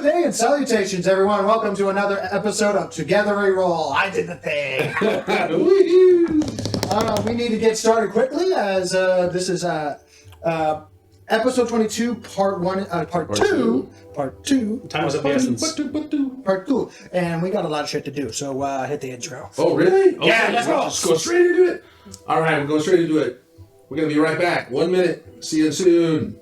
Good day and salutations, everyone. Welcome to another episode of Togetherwerole. I did the thing. We need to get started quickly as this is episode 22, part 1, part 2. Time is of the essence. Part 2. And we got a lot of shit to do, so hit the intro. Oh, really? Yeah, let's go. Just go straight into it. All right, we're going straight into it. We're going to be right back. 1 minute. See you soon.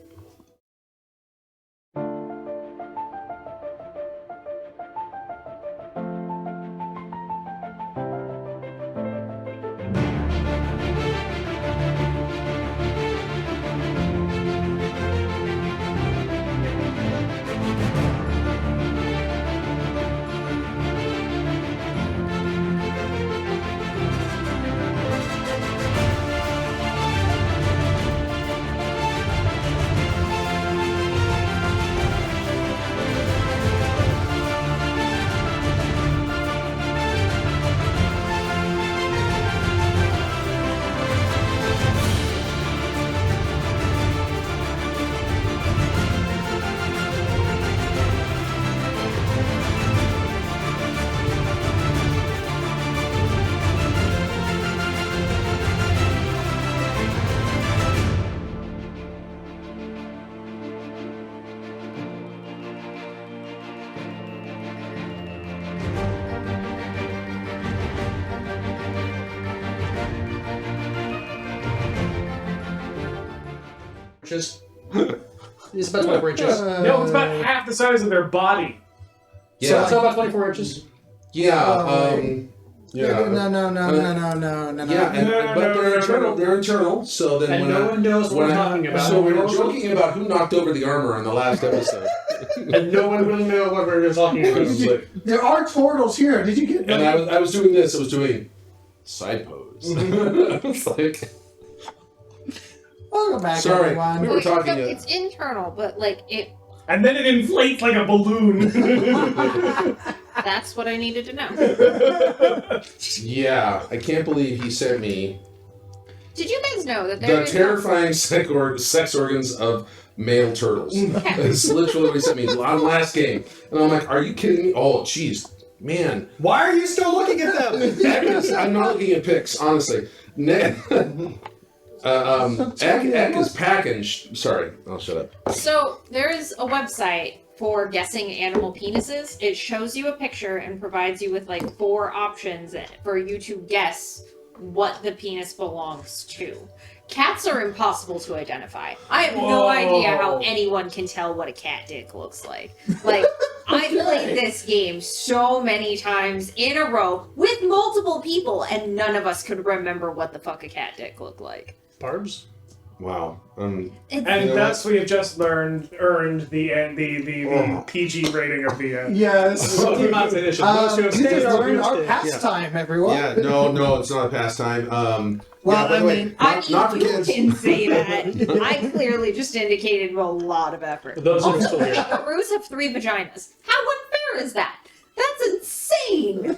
It's about 24 inches. No, it's about half the size of their body. So it's about 24 inches. Yeah. No. Yeah, but they're internal. They're internal. So then, And no one knows what we're talking about. So we were joking about who knocked over the armor on the last episode, And no one will know what we're talking about. There are turtles here. Did you get and I was doing this. I was doing side pose. It's like, Welcome back, sorry, everyone. we were talking. So it's internal, but like it. And then it inflates like a balloon. That's what I needed to know. Yeah, I can't believe he sent me Did you guys know that there the is terrifying sex organs of male turtles. It's literally what he sent me on last game, and I'm like, "Are you kidding me?" Oh, jeez, man. Why are you still looking at them? I'm not looking at pics, honestly. Ek is packing. Sorry, I'll shut up. So there is a website for guessing animal penises. It shows you a picture and provides you with like 4 options for you to guess what the penis belongs to. Cats are impossible to identify. I have no idea how anyone can tell what a cat dick looks like. Like, I played this game so many times in a row with multiple people, and none of us could remember what the fuck a cat dick looked like. Barbs? Wow. And thus we have just earned the PG rating of the. Yes. Pokemon edition. Those who have You stayed just are learned our stayed. pastime, everyone. Yeah, no, it's not a pastime. Well, by the way, not for you kids. can say that. I clearly just indicated a lot of effort. Those who are Also, still here. kangaroos have 3 vaginas. How unfair is that? That's insane.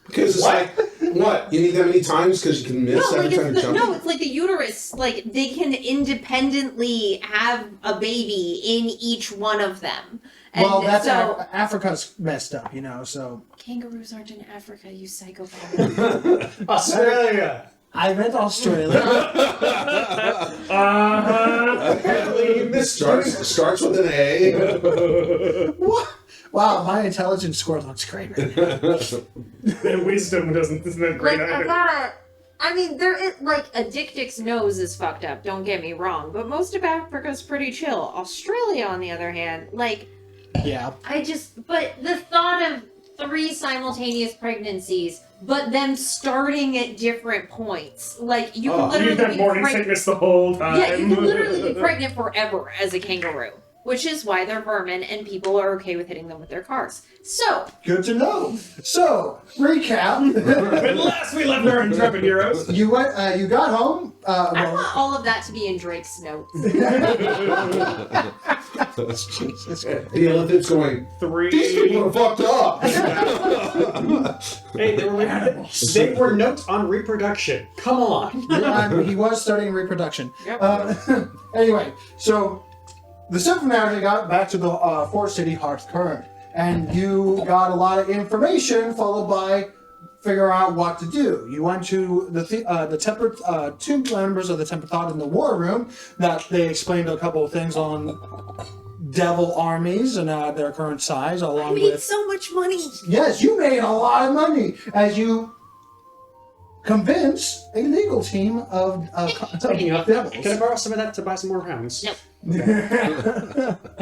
Because it's like, what? You need that many times because you can miss No, every like time you jump? it's like the uterus. Like they can independently have a baby in each one of them. And Well, that's so Africa's messed up, you know, so. kangaroos aren't in Africa, you psychopath. Australia! I meant Australia. Starts with an A. What? Wow, my intelligence score looks great right now. And wisdom isn't that great Like, either. I mean, a dick dick's nose is fucked up, don't get me wrong, but most of Africa's pretty chill. Australia, on the other hand, like, Yeah. but the thought of 3 simultaneous pregnancies, but them starting at different points. Like, you can You literally have be morning pregnant. sickness the whole time. Yeah, you can literally be pregnant forever as a kangaroo. Which is why they're vermin and people are okay with hitting them with their cars. So, Good to know. So, recap. At last we left our intrepid heroes. You went. You got home. I want all of that to be in Drake's notes. Jesus. The elephant's going, 3. these people are fucked up. Hey, they were notes on reproduction. Come on. He was studying reproduction. Yep. Anyway, so the Silver Menagerie got back to the Fort City Hearth Current, and you got a lot of information followed by figure out what to do. You went to the Temper, two members of the Temper Thought in the war room that they explained a couple of things on devil armies and their current size, along with so much money. yes, you made a lot of money as you convinced a legal team of Speaking of, devils. can I borrow some of that to buy some more rounds? Nope.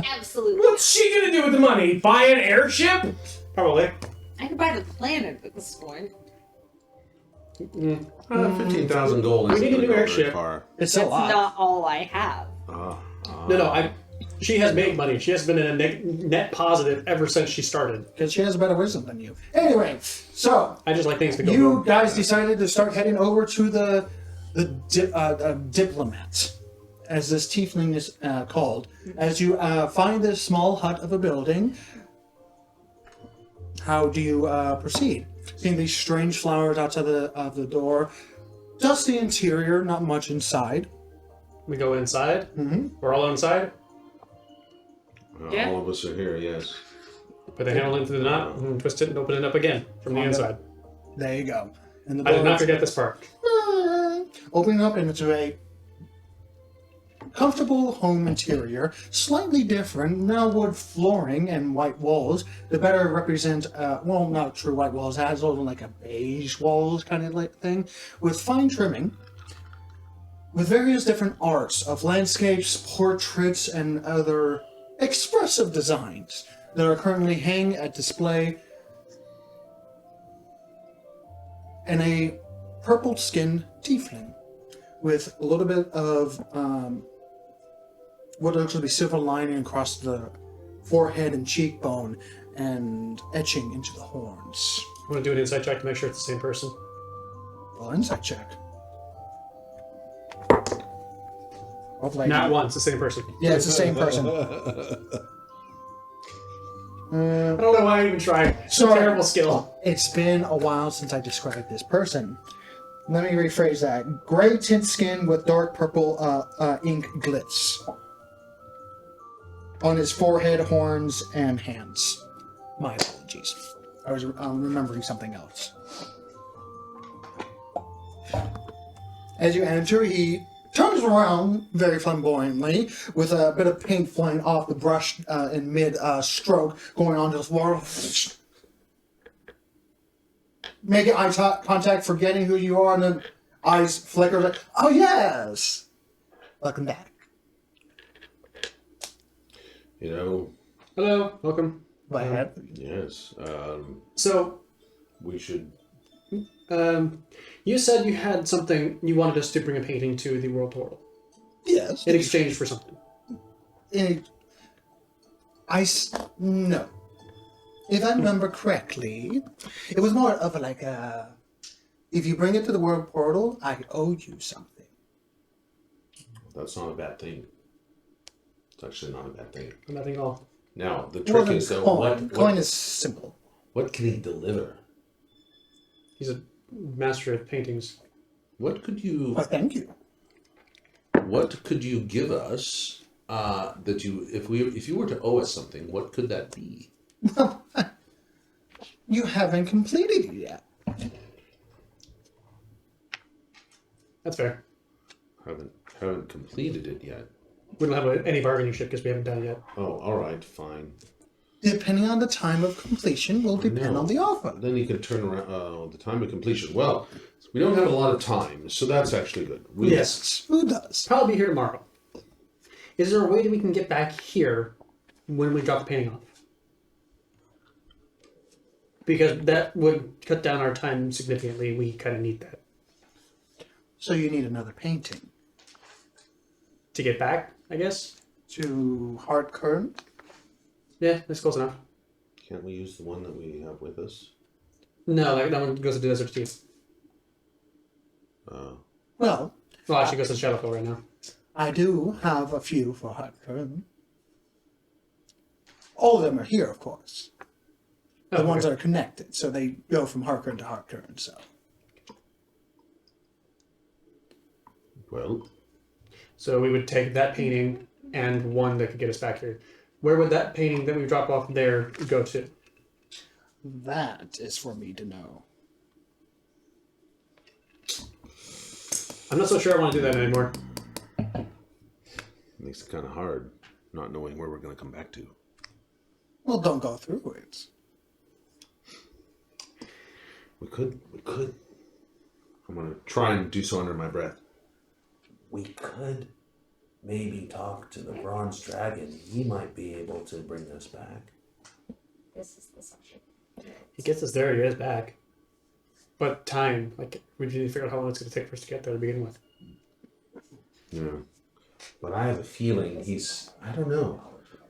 Absolutely. What's she gonna do with the money? Buy an airship? Probably. I could buy the planet at this point. 15,000 gold. We isn't need a gonna new go very airship. far. It's That's a lot. not all I have. No. She has made money. She has been in a net positive ever since she started. Because she has a better wisdom than you. Anyway, so I just like things to go. you wrong. guys decided to start heading over to the diplomat, as this tiefling is called. As you find this small hut of a building, how do you proceed? Seeing these strange flowers outside of the door, dusty interior, not much inside. We go inside. Mm-hmm. We're all inside. Yeah. All of us are here, yes. Put the handle into the knot, and twist it, and open it up again from the inside. There you go. And the I did not door forget this part. opening up into a comfortable home interior, slightly different, now wood flooring and white walls to better represent, well, not true white walls, it has sort of like a beige walls kind of like thing, with fine trimming, with various different arts of landscapes, portraits, and other expressive designs that are currently hanging at display in a purple-skinned tiefling with a little bit of what looks to be silver lining across the forehead and cheekbone and etching into the horns. I'm going to do an insight check to make sure it's the same person. Well, insight check. Hopefully Not once, the same person. Yeah, it's the same person. I don't know why I even tried. It's a Sorry. terrible skill. It's been a while since I described this person. Let me rephrase that. Gray tint skin with dark purple ink glitz on his forehead, horns, and hands. My apologies. I was remembering something else. As you enter, he turns around very flamboyantly with a bit of paint flying off the brush in mid-stroke, going onto the floor. Making eye contact, forgetting who you are, and then eyes flicker like, oh yes! Welcome back. You know, Hello, welcome. Go ahead. yes, So, we should... you said you had something, you wanted us to bring a painting to the World Portal Yes. in exchange for something. No. If I remember correctly, it was more of like a, if you bring it to the world portal, I owe you something. That's not a bad thing. It's actually not a bad thing. Nothing at all. Now, the It trick wasn't is, though, coin. Coin is simple. what can he deliver? He's a master at paintings. What could you... Well, thank you. What could you give us that you, if you were to owe us something, what could that be? Well, you haven't completed it yet. That's fair. Haven't completed it yet. We don't have any bargaining chip because we haven't done it yet. Oh, all right, fine. Depending on the time of completion will depend No. on the offer. Then you could turn around the time of completion. Well, we don't have a lot of time, so that's actually good. Yes. Who does? Probably be here tomorrow. Is there a way that we can get back here when we drop the painting off? Because that would cut down our time significantly. We kind of need that. So you need another painting. To get back, I guess? To Heart Current? Yeah, that's close enough. Can't we use the one that we have with us? No, that one goes to the Desert Steve. Well, Well, actually goes to Shadowfell right now. I do have a few for Heart Current. All of them are here, of course. The ones that are connected, so they go from Heart Current to Heart Current, so. Well, So we would take that painting and one that could get us back here. Where would that painting that we drop off there go to? That is for me to know. I'm not so sure I want to do that anymore. Makes it kind of hard not knowing where we're going to come back to. Well, don't go through it. We could. I'm going to try and do so under my breath. We could maybe talk to the bronze dragon. He might be able to bring us back. This is the section. He gets us there, he is back. But time, like, we need to figure out how long it's going to take for us to get there to begin with. Yeah. But I have a feeling I don't know.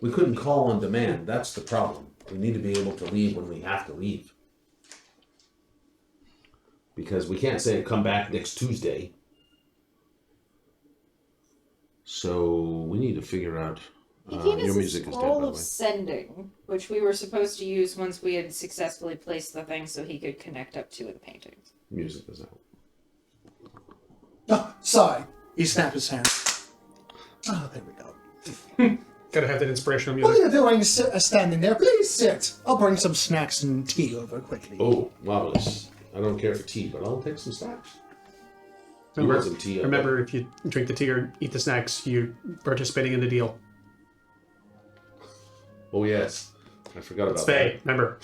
We couldn't call on demand. That's the problem. We need to be able to leave when we have to leave. Because we can't say come back next Tuesday. So we need to figure out. He gave your us music a is dead, by scroll the of way. sending, which we were supposed to use once we had successfully placed the thing so he could connect up to the paintings. Music is out. Oh, sorry. He snapped his hand. Oh, there we go. Gotta have that inspirational What are music. you doing standing there? Please sit. I'll bring some snacks and tea over quickly. Oh, marvelous. I don't care for tea, but I'll take some snacks. You want some tea? Remember, if you drink the tea or eat the snacks, you're participating in the deal. Oh, yes. I forgot It's about Faye, that. remember.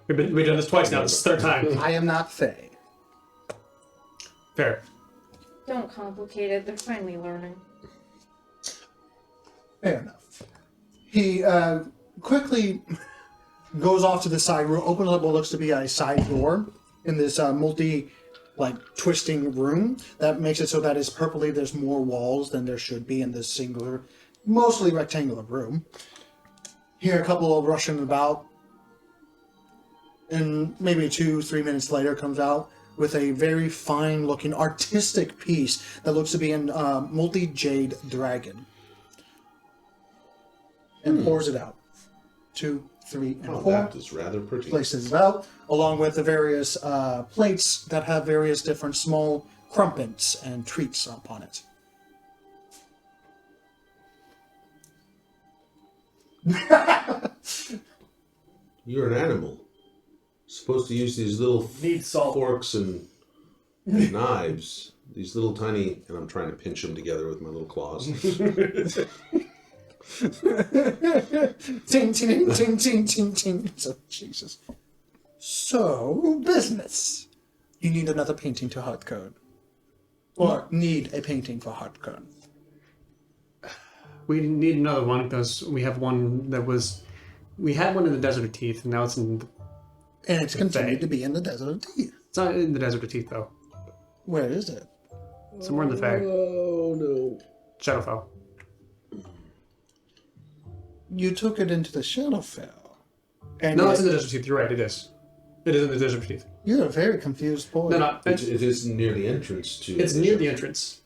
We've done this twice now, this is the third time. I am not Faye. Fair. Don't complicate it, they're finally learning. Fair enough. He quickly goes off to the side room, opens up what looks to be a side door in this twisting room. That makes it so that it's purpley. There's more walls than there should be in this singular, mostly rectangular room. Hear a couple of rushing about, and maybe 2-3 minutes later comes out with a very fine-looking artistic piece that looks to be a multi-jade dragon. And pours it out. 2, 3, and Oh, 4. that is rather pretty. Places it out, along with the various plates that have various different small crumpets and treats upon it. You're an animal. Supposed to use these little Need salt. forks and knives. These little tiny, and I'm trying to pinch them together with my little claws. Ting, ting, ting, ting, ting, ting. So, Jesus. So, business. You need another painting to hard code. Or need a painting for hard code. We need another one because we have one that was... We had one in the Desert of Teeth, and now it's in... And it's continued Fae. to be in the Desert of Teeth. It's not in the Desert of Teeth, though. Where is it? Somewhere in the Fae. Oh, no. Shadowfell. You took it into the Shadowfell. And No, it's in the Desert of Teeth. You're right, it is. It is in the Desert of Teeth. You're a very confused boy. No, It is near the entrance to... it's near the entrance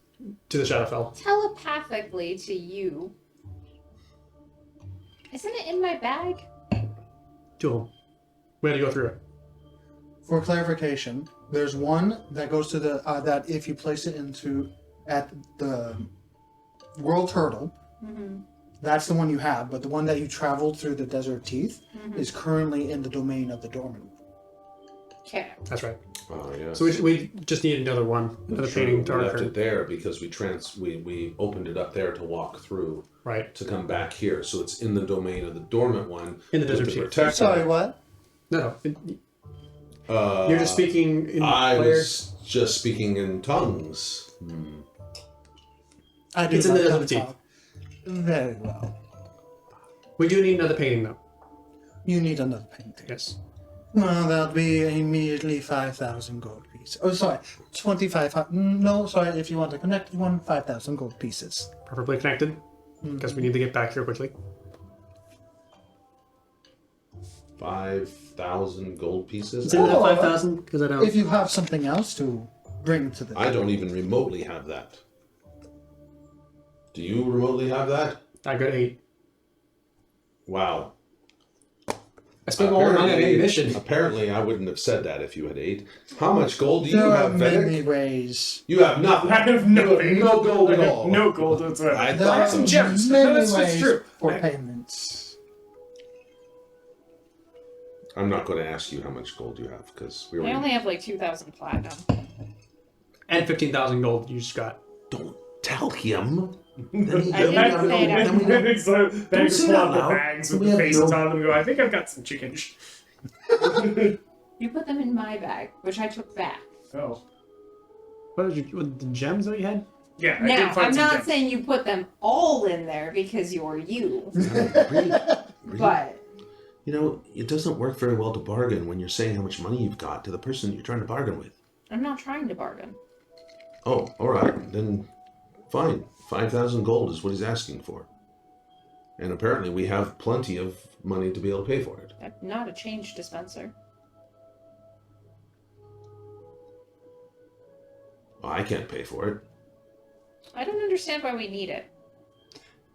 to the Shadowfell. Telepathically to you. Isn't it in my bag? Cool. We had to go through it. For clarification, there's one that goes to the that if you place it into at the World Turtle, that's the one you have. But the one that you traveled through the Desert of Teeth is currently in the domain of the Dormant. Okay. That's right. Oh, yes. So we just need another one, another painting to we our left it turn. there because we opened it up there to walk through Right. to come back here. So it's in the domain of the dormant one. In the with Desert Teeth. protector. Sorry, what? No, you're just speaking in I player. was just speaking in tongues. I do It's in the not Desert of Teeth. talk. Very well. We do need another painting, though. You need another painting. Yes. Well, that'll be immediately 5,000 gold pieces. Oh, sorry, 25. No, sorry. If you want to connect one, 5,000 gold pieces. Preferably connected, because we need to get back here quickly. 5,000 gold pieces. Is it that Oh, 5,000? Because I don't. If you have something else to bring to the I don't even remotely have that. Do you remotely have that? I got 8. Wow. I spent all my money on ammunition. Apparently, I wouldn't have said that if you had 8. How much gold do you There are have, many Vedic? ways. You have nothing. I have nothing. No gold at all. No gold whatsoever. I There I have are some gems. many No, that's ways true. for payments. I'm not going to ask you how much gold you have because we I already. only have like 2,000 platinum. And 15,000 gold you just got. Don't tell him. I didn't say that. Then we know. Bags say pull that out the loud. bags with We the have faces no- on them and go, I think I've got some chicken. You put them in my bag, which I took back. Oh. What did you? What, the gems that you had? Yeah, I Now, did find I'm some not gems. saying you put them all in there because you're you, Really? but You know, it doesn't work very well to bargain when you're saying how much money you've got to the person you're trying to bargain with. I'm not trying to bargain. Oh, all right. Then fine. 5,000 gold is what he's asking for. And apparently we have plenty of money to be able to pay for it. I'm not a change dispenser. Well, I can't pay for it. I don't understand why we need it.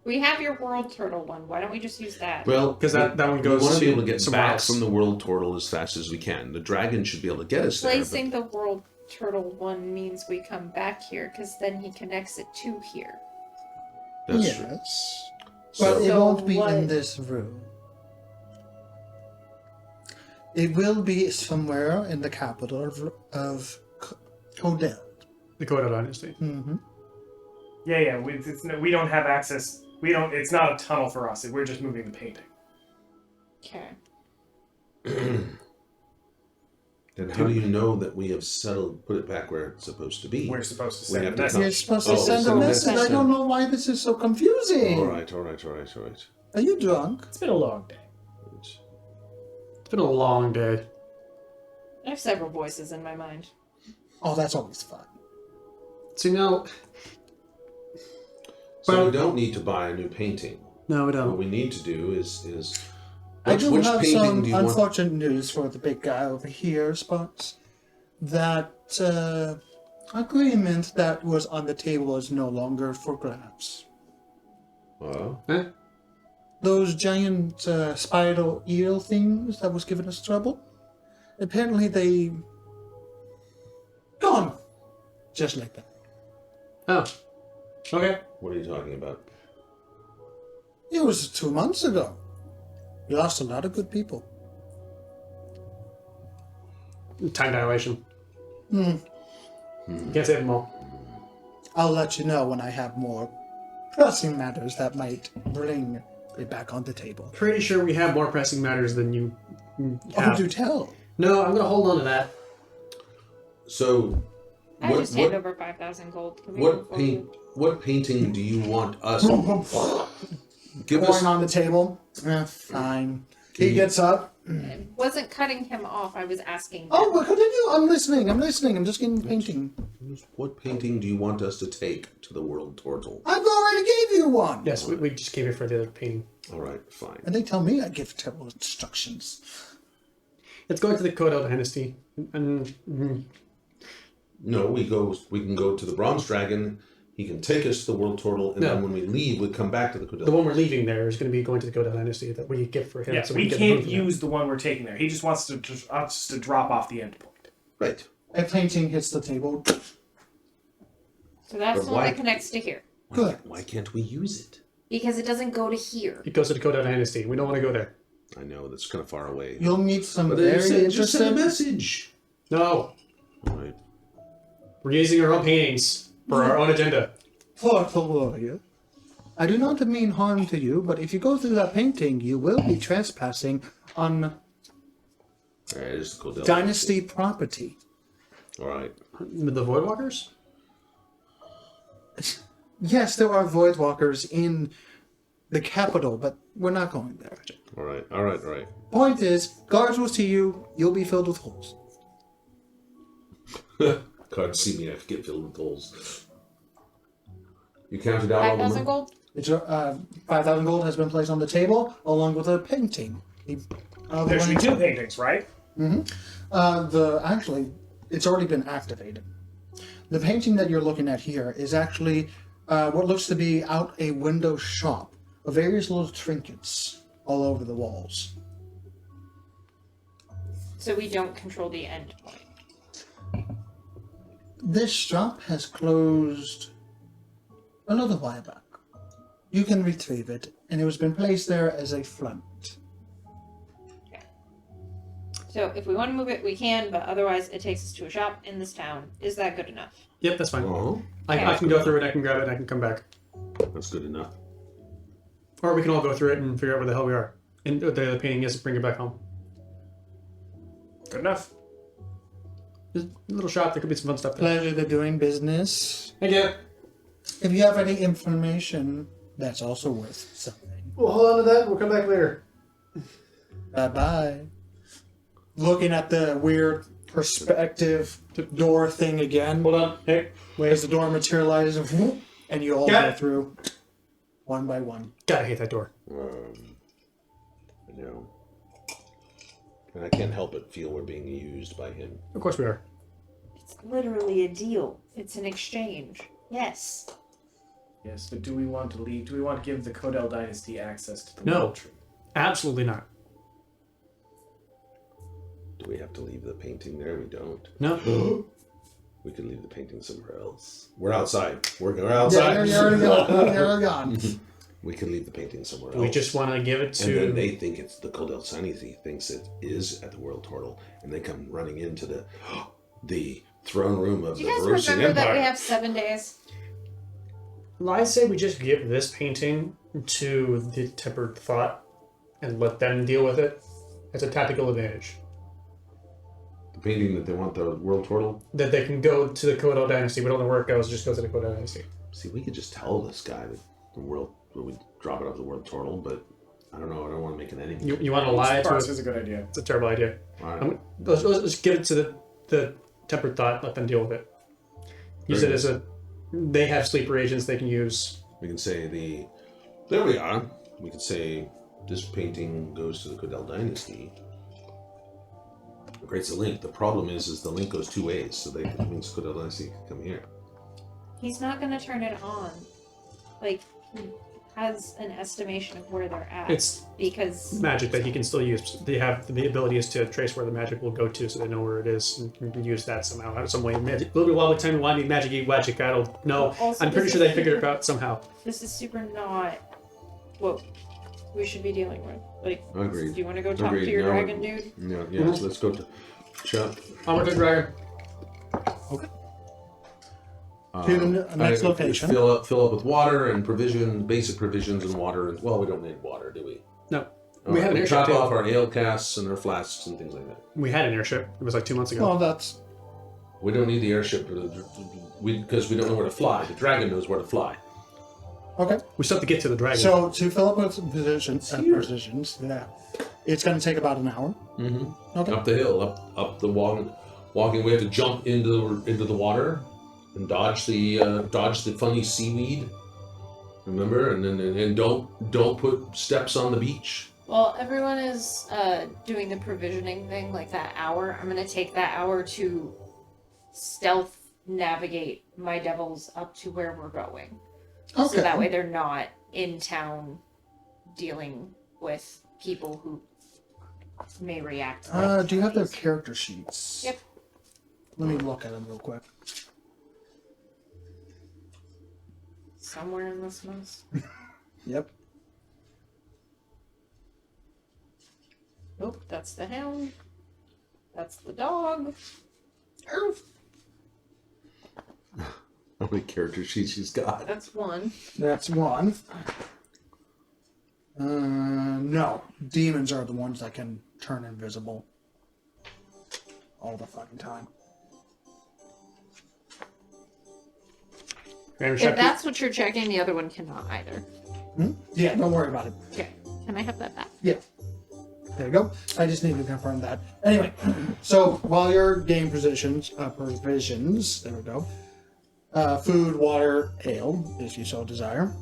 We have your world turtle one. Why don't we just use that? Well, 'Cause that one we goes want to be to able to get somewhere back else. from the world turtle as fast as we can. The dragon should be able to get us there. Placing the world turtle one means we come back here because then he connects it to here. But that's true. Yes. So, But it So won't be what- in this room. It will be somewhere in the capital of Codel. The Kodo Dynasty. Mm-hmm. Yeah. We don't have access. We don't. It's not a tunnel for us. We're just moving the painting. Okay. then how do you know that we have put it back where it's supposed to be? We're supposed to We send have a to message. You're supposed to Oh, send a send a message. message. I don't know why this is so confusing. All right. Are you drunk? It's been a long day. It's been a long day. I have several voices in my mind. Oh, that's always fun. So now, So we don't need to buy a new painting. no, we What don't. we need to do is I do which have painting some do you want? unfortunate news for the big guy over here, Sparks. That agreement that was on the table is no longer for grabs. Well, Eh? Those giant spiral eel things that was giving us trouble, apparently they gone, just like that. Oh. Okay. what are you talking about? It was 2 months ago. We lost a lot of good people. Time dilation. Hmm. You can't save them all. I'll let you know when I have more pressing matters that might bring it back on the table. Pretty sure we have more pressing matters than you Oh, have. do tell. No, I'm gonna hold on to that. So, I what just hand what, over 5,000 gold. Can we move what forward? paint? What painting do you want us? Give us. Pouring on the table. Fine. He you- gets up. I wasn't cutting him off. I was asking. Oh, them. what continue? I'm listening. I'm just getting painting. What painting do you want us to take to the world turtle? I've already gave you one. Yes, we just gave it for the other painting. All right, fine. And they tell me I give terrible instructions. Let's go into the Kodo Dynasty. And No, we can go to the bronze dragon. He can take us to the world turtle, and No. then when we leave, we come back to the the Kodil. one we're leaving there is going to be going to the Kodo Dynasty that we get for him. Yeah, so we can get can't both of them. use the one we're taking there. He just wants us to drop off the end point. Right. A painting hits the table. So that's But the one why- that connects to here. Good. Why can't we use it? Because it doesn't go to here. It goes to the Kodo Dynasty. We don't want to go there. I know that's kind of far away. You'll meet some But then very just send a interesting. message. No, All right. we're using our own paintings for our own agenda. Portal warrior. I do not mean harm to you, but if you go through that painting, you will be trespassing on All right, it's the Kodil. dynasty property. All right. The Voidwalkers? Yes, there are voidwalkers in the capital, but we're not going there. All right. All right. All right. Point is, guards will see you, you'll be filled with holes. God, see me, I get filled with holes. You counted out all the 5,000 money? gold? It's 5,000 gold has been placed on the table, along with a painting. There should be two paintings, right? Actually, it's already been activated. The painting that you're looking at here is actually what looks to be out a window shop of various little trinkets all over the walls. So we don't control the end point. This shop has closed a little while back. You can retrieve it, and it has been placed there as a front. So if we want to move it, we can, but otherwise it takes us to a shop in this town. Is that good enough? Yep, that's fine. Oh, I can go through it, I can grab it, and I can come back. that's good enough. Or we can all go through it and figure out where the hell we are. And what the painting is, bring it back home. Good enough. Just a little shop, there could be some fun stuff there. Pleasure to doing business. Thank you. If you have any information, that's also worth something. We'll hold on to that, we'll come back later. Bye-bye. Looking at the weird perspective door thing again. Hold on. Hey, wait. As the door materializes, whoop, and you all go through one by one. God, I hate that door. I know. And I can't help but feel we're being used by him. Of course we are. It's literally a deal. It's an exchange. Yes. Yes, but do we want to leave? Do we want to give the Kodel dynasty access to the No. World Tree? Absolutely not. Do we have to leave the painting there? We don't. No. We could leave the painting somewhere else. We're outside. We're outside. You're already gone. You're already gone. We could leave the painting somewhere else. We just want to give it And then to... they think it's the Kodel Dynasty thinks it is at the World Turtle, and they come running into the throne room of Do the you guys Verusian remember Empire. that we have 7 days? I say we just give this painting to the Tempered Thought and let them deal with it. It's a tactical advantage. The painting that they want the World Turtle. That they can go to the Kodo Dynasty. We don't know where it goes. It just goes to the Kodo Dynasty. See, we could just tell this guy that the world, we drop it off the World Turtle, but I don't know. I don't want to make an enemy. You want to lie to Sparks it? is a good idea. It's a terrible idea. All right. Let's give it to the Tempered Thought. Let them deal with it. Use it as a... They have sleeper agents they can use. We can say there we are. We could say this painting goes to the Kodel Dynasty. It creates a link. The problem is the link goes two ways, so that means Kodel Dynasty can come here. He's not going to turn it on. Like, he has an estimation of where they're at. It's because magic that he can still use. They have the ability is to trace where the magic will go to, so they know where it is, and can use that somehow, some way. A little bit while time why magic. I don't know. Also, I'm pretty this sure they is figured it super- out somehow. this is super not what we should be dealing with. Like, Agreed. do you want to go talk Agreed. to your No, dragon dude? Yeah, let's go to Chuck. I'm a dragon. To the next location. Fill up with water and basic provisions and water. Well, we don't need water, do we? No, we had an airship Top too. off our ale casks and our flasks and things like that. We had an airship. It was like 2 months ago. Well, that's... We don't need the airship because we don't know where to fly. The dragon knows where to fly. Okay. We still have to get to the dragon. So, to fill up with positions, yeah. It's going to take about an hour. Mm-hmm. Okay. Up the hill, up the walking. We have to jump into the water and dodge the funny seaweed. Remember, and don't put steps on the beach. Well, everyone is doing the provisioning thing, like that hour. I'm going to take that hour to stealth navigate my devils up to where we're going. Okay. So that way they're not in town dealing with people who may react. Do you have their character sheets? Yep. Let me look at them real quick. Somewhere in this mess. Yep. Oh, that's the hound. That's the dog. How many character sheets she's got? That's one. That's one. No. Demons are the ones that can turn invisible. All the fucking time. If that's what you're checking, the other one cannot either. Yeah, don't worry about it. Okay. Can I have that back? Yeah. There you go. I just need to confirm that. Anyway, so while you're getting provisions, there we go. Food, water, ale, if you so desire.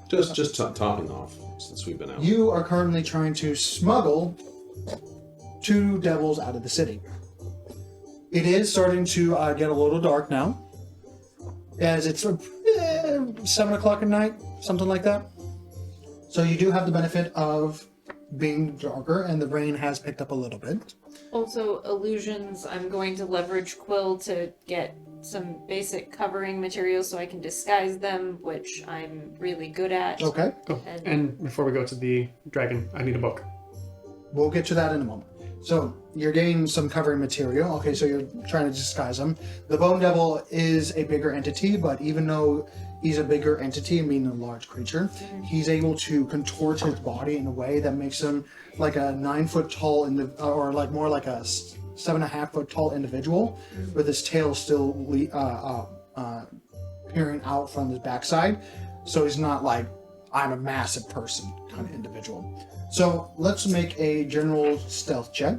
Just topping off since we've been out. You are currently trying to smuggle 2 devils out of the city. It is starting to get a little dark now, as it's 7 o'clock at night, something like that. So you do have the benefit of being darker, and the rain has picked up a little bit. Also, illusions. I'm going to leverage Quill to get some basic covering materials so I can disguise them, which I'm really good at. Okay, Cool. And before we go to the dragon, I need a book. we'll get to that in a moment. So you're getting some covering material. Okay, so you're trying to disguise him. The Bone Devil is a bigger entity, but even though he's a bigger entity, meaning a large creature, he's able to contort his body in a way that makes him like a 9 foot tall, or like more like a 7.5 foot tall individual, with his tail still peering out from his backside. So he's not like, I'm a massive person kind of individual. So let's make a general stealth check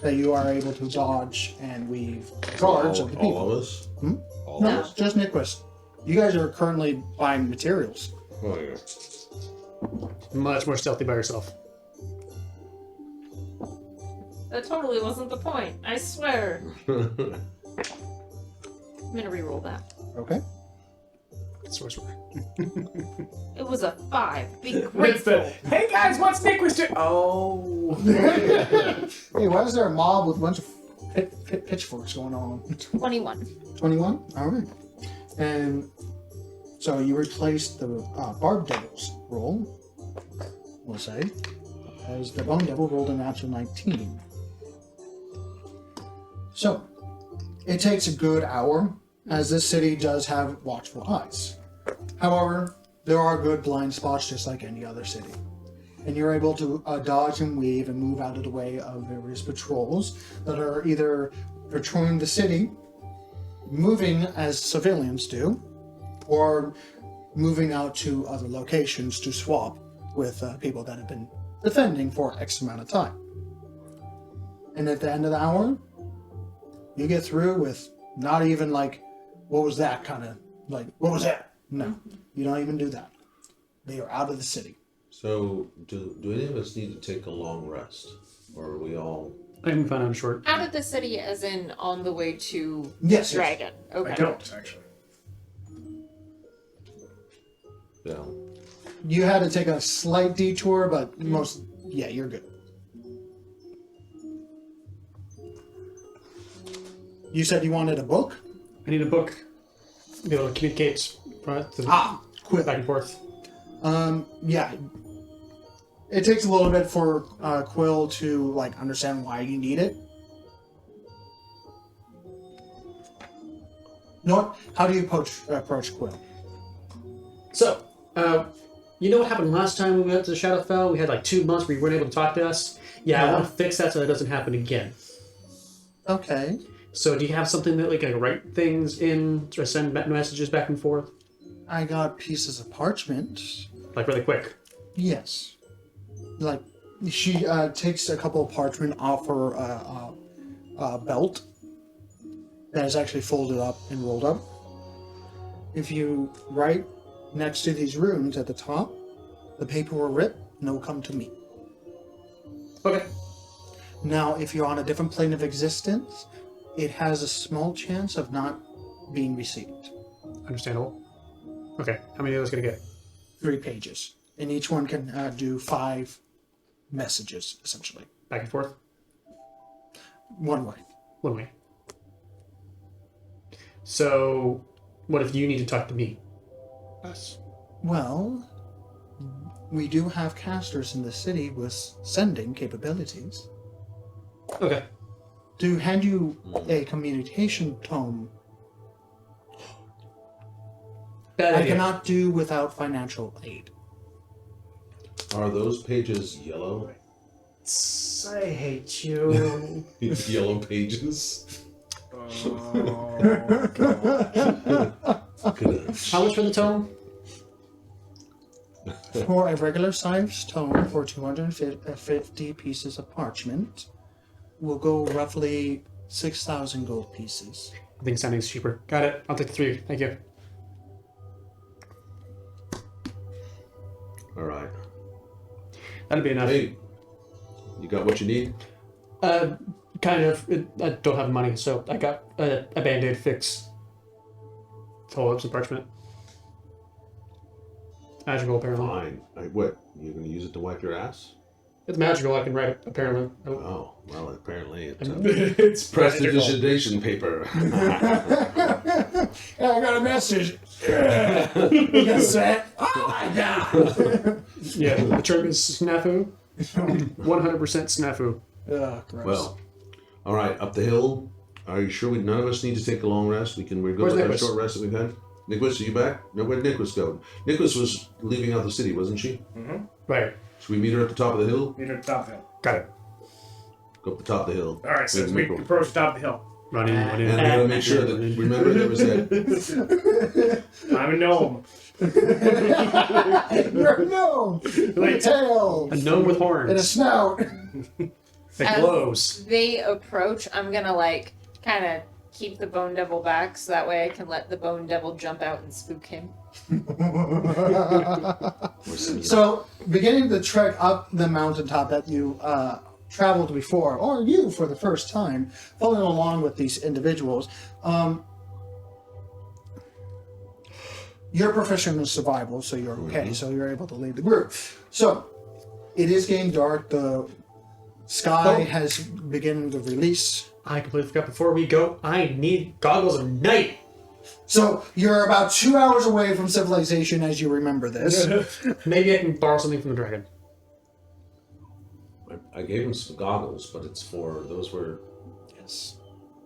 that you are able to dodge and weave guards of the people. All of us? All No, of us? just Nicholas. You guys are currently buying materials. Oh, yeah. Much more stealthy by yourself. That totally wasn't the point. I swear. I'm gonna re-roll that. Okay. Sorcerer. It was a 5. Be It's grateful. the, hey guys, what's Nick was doing? Oh. Hey, why is there a mob with a bunch of pitchforks going on? 21. 21? Alright. And so you replaced the Barb Devil's roll, we'll say, as the Bone Devil rolled a natural 19. So, it takes a good hour, as this city does have watchful eyes. However, there are good blind spots just like any other city. And you're able to dodge and weave and move out of the way of various patrols that are either patrolling the city, moving as civilians do, or moving out to other locations to swap with people that have been defending for X amount of time. And at the end of the hour, you get through with not even like, what was that kind of, like, what was that? No, you don't even do that. They are out of the city. So, do any of us need to take a long rest? Or are we all... I haven't found out short. Out of the city, as in on the way to Yes. Dragon. Okay. I don't, actually. Yeah. You had to take a slight detour, but yeah, you're good. You said you wanted a book? I need a book to be able to communicate Quill. back and forth. Yeah. It takes a little bit for Quill to like understand why you need it. How do you approach Quill? So, you know what happened last time we went to Shadowfell? We had like 2 months where you weren't able to talk to us. Yeah, I Yeah. want to fix that so that doesn't happen again. Okay. So, do you have something that like I can write things in or send messages back and forth, I got pieces of parchment. like really quick? Yes. Like, she takes a couple of parchment off her belt that is actually folded up and rolled up. If you write next to these runes at the top, the paper will rip and it will come to me. Okay. Now, if you're on a different plane of existence, it has a small chance of not being received. Understandable. Okay. How many of those gonna get? 3 pages. And each one can do 5 messages, essentially. Back and forth? One way. One way. So, what if you need to talk to me? Us. Well, we do have casters in the city with sending capabilities. Okay. To hand you a communication tome, Bad I idea. cannot do without financial aid. Are those pages yellow? I hate you. Yellow pages? Good. How much for the tome? For a regular size tome for 250 pieces of parchment, will go roughly 6,000 gold pieces. I think sounding's cheaper. Got it. I'll take the 3. Thank you. All right. That'd be enough. Hey, you got what you need? Kind of. I don't have money, so I got a band-aid fix. To hold up some parchment. Magical, apparently. Fine. What? You're going to use it to wipe your ass? It's magical, I can write it, apparently. Oh. Oh, well, apparently it's It's magical. prestidigitation paper. I got a message. Yes, sir. Oh my god. Yeah, the term is snafu. 100% snafu. Ugh, gross. Well, all right, up the hill. Are you sure none of us need to take a long rest? We're good Where's with our Nicholas? short rest that we've had? Nicholas, are you back? No, where'd Nicholas go? Nicholas was leaving out the city, wasn't she? Right. Should we meet her at the top of the hill? Meet her at the top of the hill. Got it. Go up the top of the hill. All right, so Wait, as we Nicholas. approach the top of the hill. Running. And we gotta make sure that, remember there was that, I'm a gnome. You're a gnome with a tail A gnome with and a horns snout. that glows. They approach, I'm gonna like kind of keep the Bone Devil back so that way I can let the Bone Devil jump out and spook him. So, beginning the trek up the mountaintop that you traveled before, or you for the first time, following along with these individuals, you're proficient in survival, so you're okay, so you're able to lead the group. So, it is getting dark, the sky has begun to release. I completely forgot before we go, I need goggles of night. So, you're about 2 hours away from civilization as you remember this. Maybe I can borrow something from the dragon. I gave him some goggles, but it's for, those were Yes.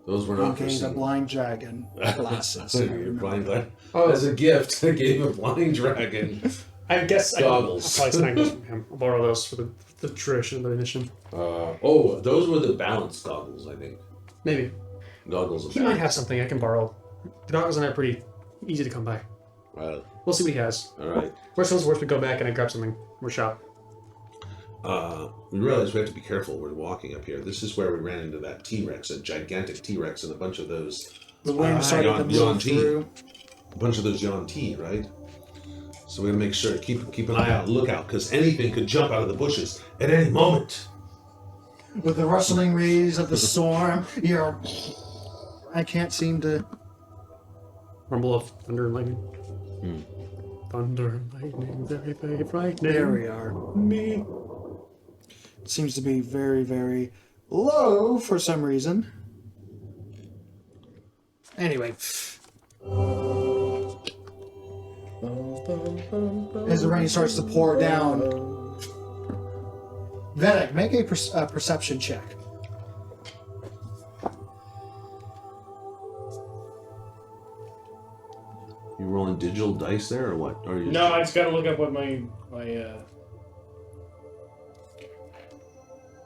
not for Okay, the seeing. blind dragon glasses. I remember. Blind dragon. Oh. As a gift, I gave him a blind dragon. I guess Goggles. I'll probably snag those from him. I'll borrow those for the tradition of the mission. Those were the balance goggles, I think. Maybe. Goggles of He might balance. have something I can borrow. The goggles are pretty easy to come by. We'll see what he has. All right. Worst comes to worst, we go back and I grab something. We're shop. We realize we have to be careful. We're walking up here. This is where we ran into that T-Rex, a gigantic T-Rex, and a bunch of those The wind started to Yon move T. through. Yon T, right? So we're gonna make sure keep an eye out, lookout, because anything could jump out of the bushes at any moment. With the rustling leaves of the storm, you're... I can't seem to... Rumble of thunder and lightning. Thunder and lightning, very, very frightening. There we are. Me. It seems to be very, very low for some reason. Anyway. As the rain starts to pour down, Vedic, make a perception check. You rolling digital dice there, or what? Or you No, I just gotta look up what my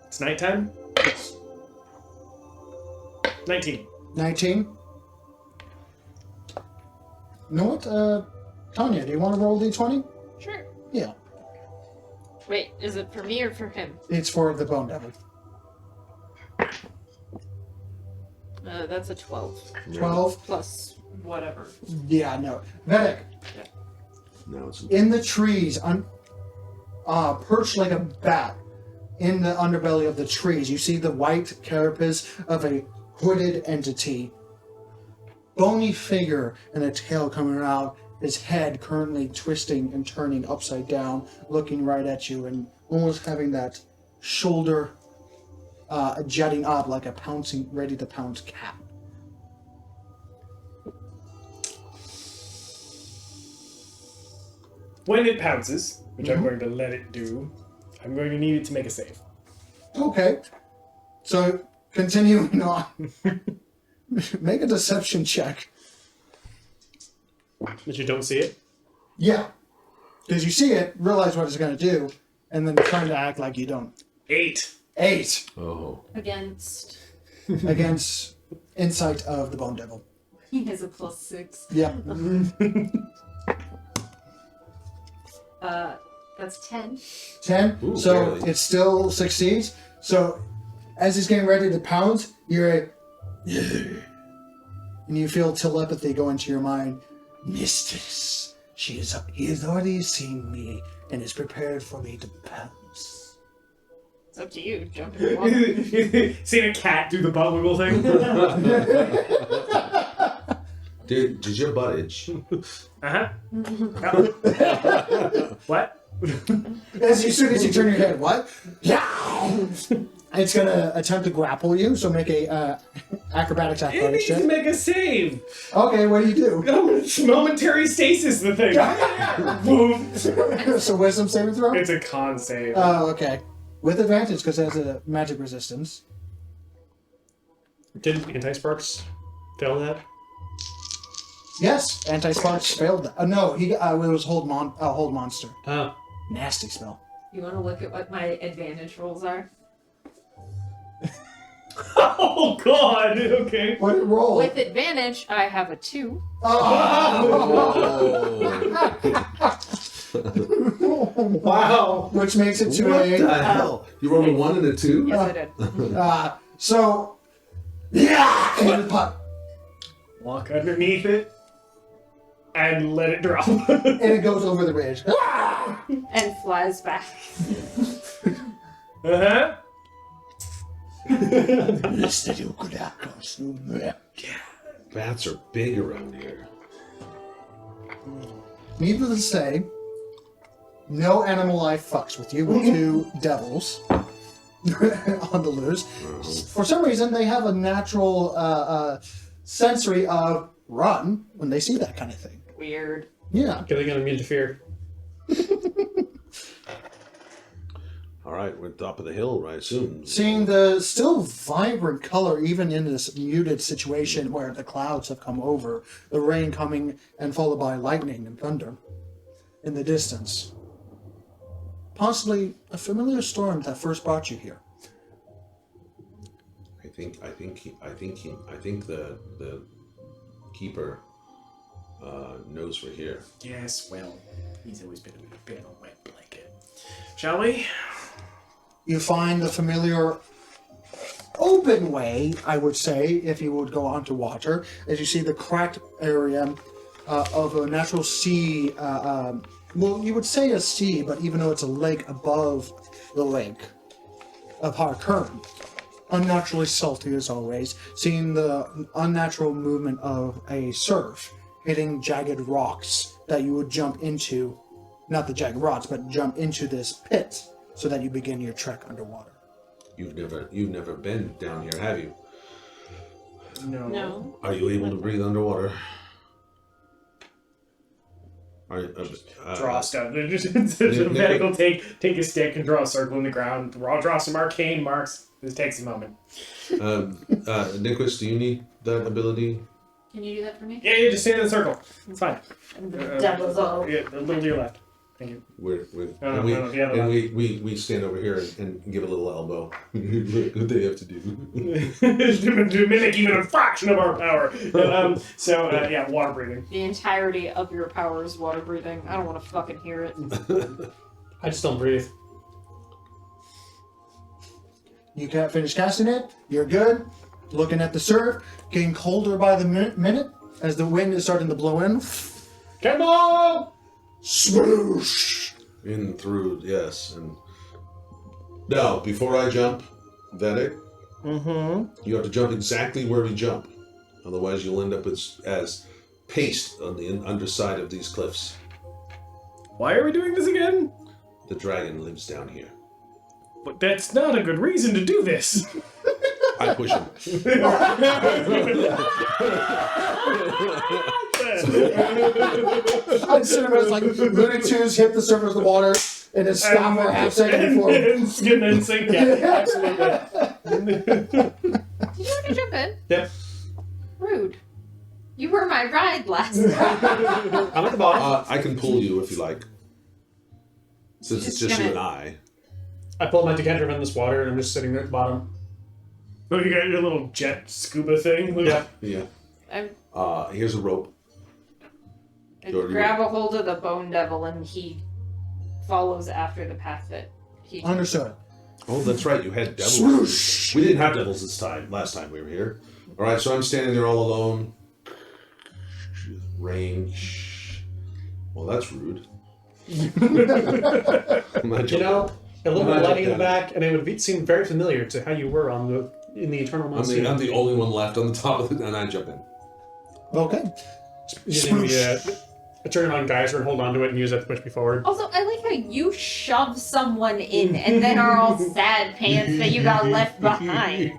It's nighttime? 19. 19. You know what, Tanya, do you want to roll D20? Sure. Yeah. Wait, is it for me or for him? It's for the Bone Devil. That's a 12. 12. Plus whatever. Yeah, no. Vedic, No, it's in the trees, perched like a bat in the underbelly of the trees, you see the white carapace of a hooded entity. Bony figure and a tail coming out, his head currently twisting and turning upside down, looking right at you and almost having that shoulder jutting up like a pouncing, ready to pounce cat. When it pounces, which I'm going to let it do, I'm going to need it to make a save. Okay. So, continuing on. Make a deception check. That you don't see it? Yeah. Because you see it, realize what it's going to do, and then trying to act like you don't. 8. 8 oh. Against. against insight of the Bone Devil. He has a +6. Yep. That's 10. 10. Ooh, So barely. it still succeeds. So as he's getting ready to pounce, you're a... And you feel telepathy go into your mind. Mistress, he has already seen me and is prepared for me to pounce. It's up to you. Jump in the water. Seen a cat do the butt wiggle thing? Did your butt itch? Uh-huh. What? As soon as you turn your head, what? Yeah! It's gonna attempt to grapple you, so make a acrobatics It athletics needs to check. make a save. Okay, what do you do? Momentary stasis the thing. Boom. So wisdom saving throw? It's a con save. Oh, okay. With advantage, because it has a magic resistance. Didn't anti-sparks fail that? Yes, anti-sparks failed that. No, it was hold monster. Oh. Nasty spell. You want to look at what my advantage rolls are? Oh god. Okay. What did it roll? With advantage, I have a 2. Wow. Which makes it to What a... the hell? You rolled a 1 and a 2? Yes, I did. So... Yeah! And putt. Walk underneath it and let it drop. And it goes over the ridge. And flies back. Uh-huh. Bats are big around here. Needless to say, no animal life fucks with you with two devils on the loose. For some reason, they have a natural sensory of run when they see that kind of thing. Weird. Yeah. They're gonna interfere. All right, we're at the top of the hill, I assume. Seeing the still vibrant color, even in this muted situation where the clouds have come over, the rain coming and followed by lightning and thunder in the distance. Possibly a familiar storm that first brought you here. I think the keeper knows we're here. Yes, well, he's always been a bit of a wet blanket. Shall we? You find the familiar open way, I would say, if you would go onto water, as you see the cracked area of a natural sea. Well, you would say a sea, but even though it's a lake above the lake of Harkern, unnaturally salty as always, seeing the unnatural movement of a surf hitting jagged rocks that you would jump into, not the jagged rocks, but jump into this pit so that you begin your trek underwater. You've never been down here, have you? No. Are you able to breathe underwater? Draw stuff. Medical take a stick and draw a circle in the ground. Draw some arcane marks. This takes a moment. Nicholas, do you need that ability? Can you do that for me? Yeah, just stand in the circle. It's fine. And the devil's all. Yeah, a little to your left. Thank you. We stand over here and give a little elbow. Look what they have to do. To mimic even a fraction of our power. Water breathing. The entirety of your power is water breathing. I don't want to fucking hear it. I just don't breathe. You can't finish casting it. You're good. Looking at the surf, getting colder by the minute as the wind is starting to blow in. Cannonball! Swoosh! In through, yes. And now, before I jump, Vedic, you have to jump exactly where we jump. Otherwise, you'll end up as paste on the underside of these cliffs. Why are we doing this again? The dragon lives down here. But that's not a good reason to do this. I push him. I'm sitting there like Looney Tunes hit the surface of the water and then stop for a half second before. And skin and sink. Yeah, absolutely. Did you want to jump in? Yep. Rude. You were my ride last night. I'm at the bottom. I can pull you if you like. Since it's just you and I. I pulled my decanter from this water and I'm just sitting there at the bottom. Oh, you got your little jet scuba thing? Yeah. Yeah. I Here's a rope. grab a hold of the bone devil and he follows after the path that he took. Understood. Oh, that's right. You had devils. Swoosh! We didn't have devils this time. Last time we were here. All right, so I'm standing there all alone. Rain. Well, that's rude. I'm not You joking. know, a little bit of Magic lighting in the gun. back, and it would seem very familiar to how you were in the Eternal Monster. I'm the only one left on the top of it, and I jump in. Okay. Using the turn on geyser and hold on to it and use that to push me forward. Also, I like how you shove someone in and then are all sad pants that you got left behind.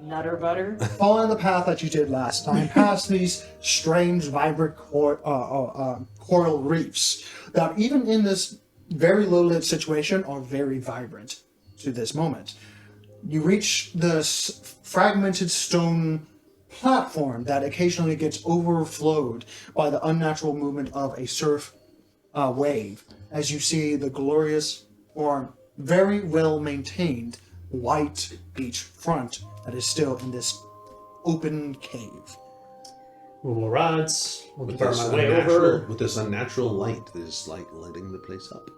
Nutter butter. Following the path that you did last time, past these strange, vibrant coral reefs that, even in this very low-lit situation, are very vibrant to this moment. You reach the fragmented stone platform that occasionally gets overflowed by the unnatural movement of a surf wave, as you see the glorious or very well-maintained white beach front that is still in this open cave. Move more rods. We'll With keep this, our way over. with this unnatural light, this light lighting the place up.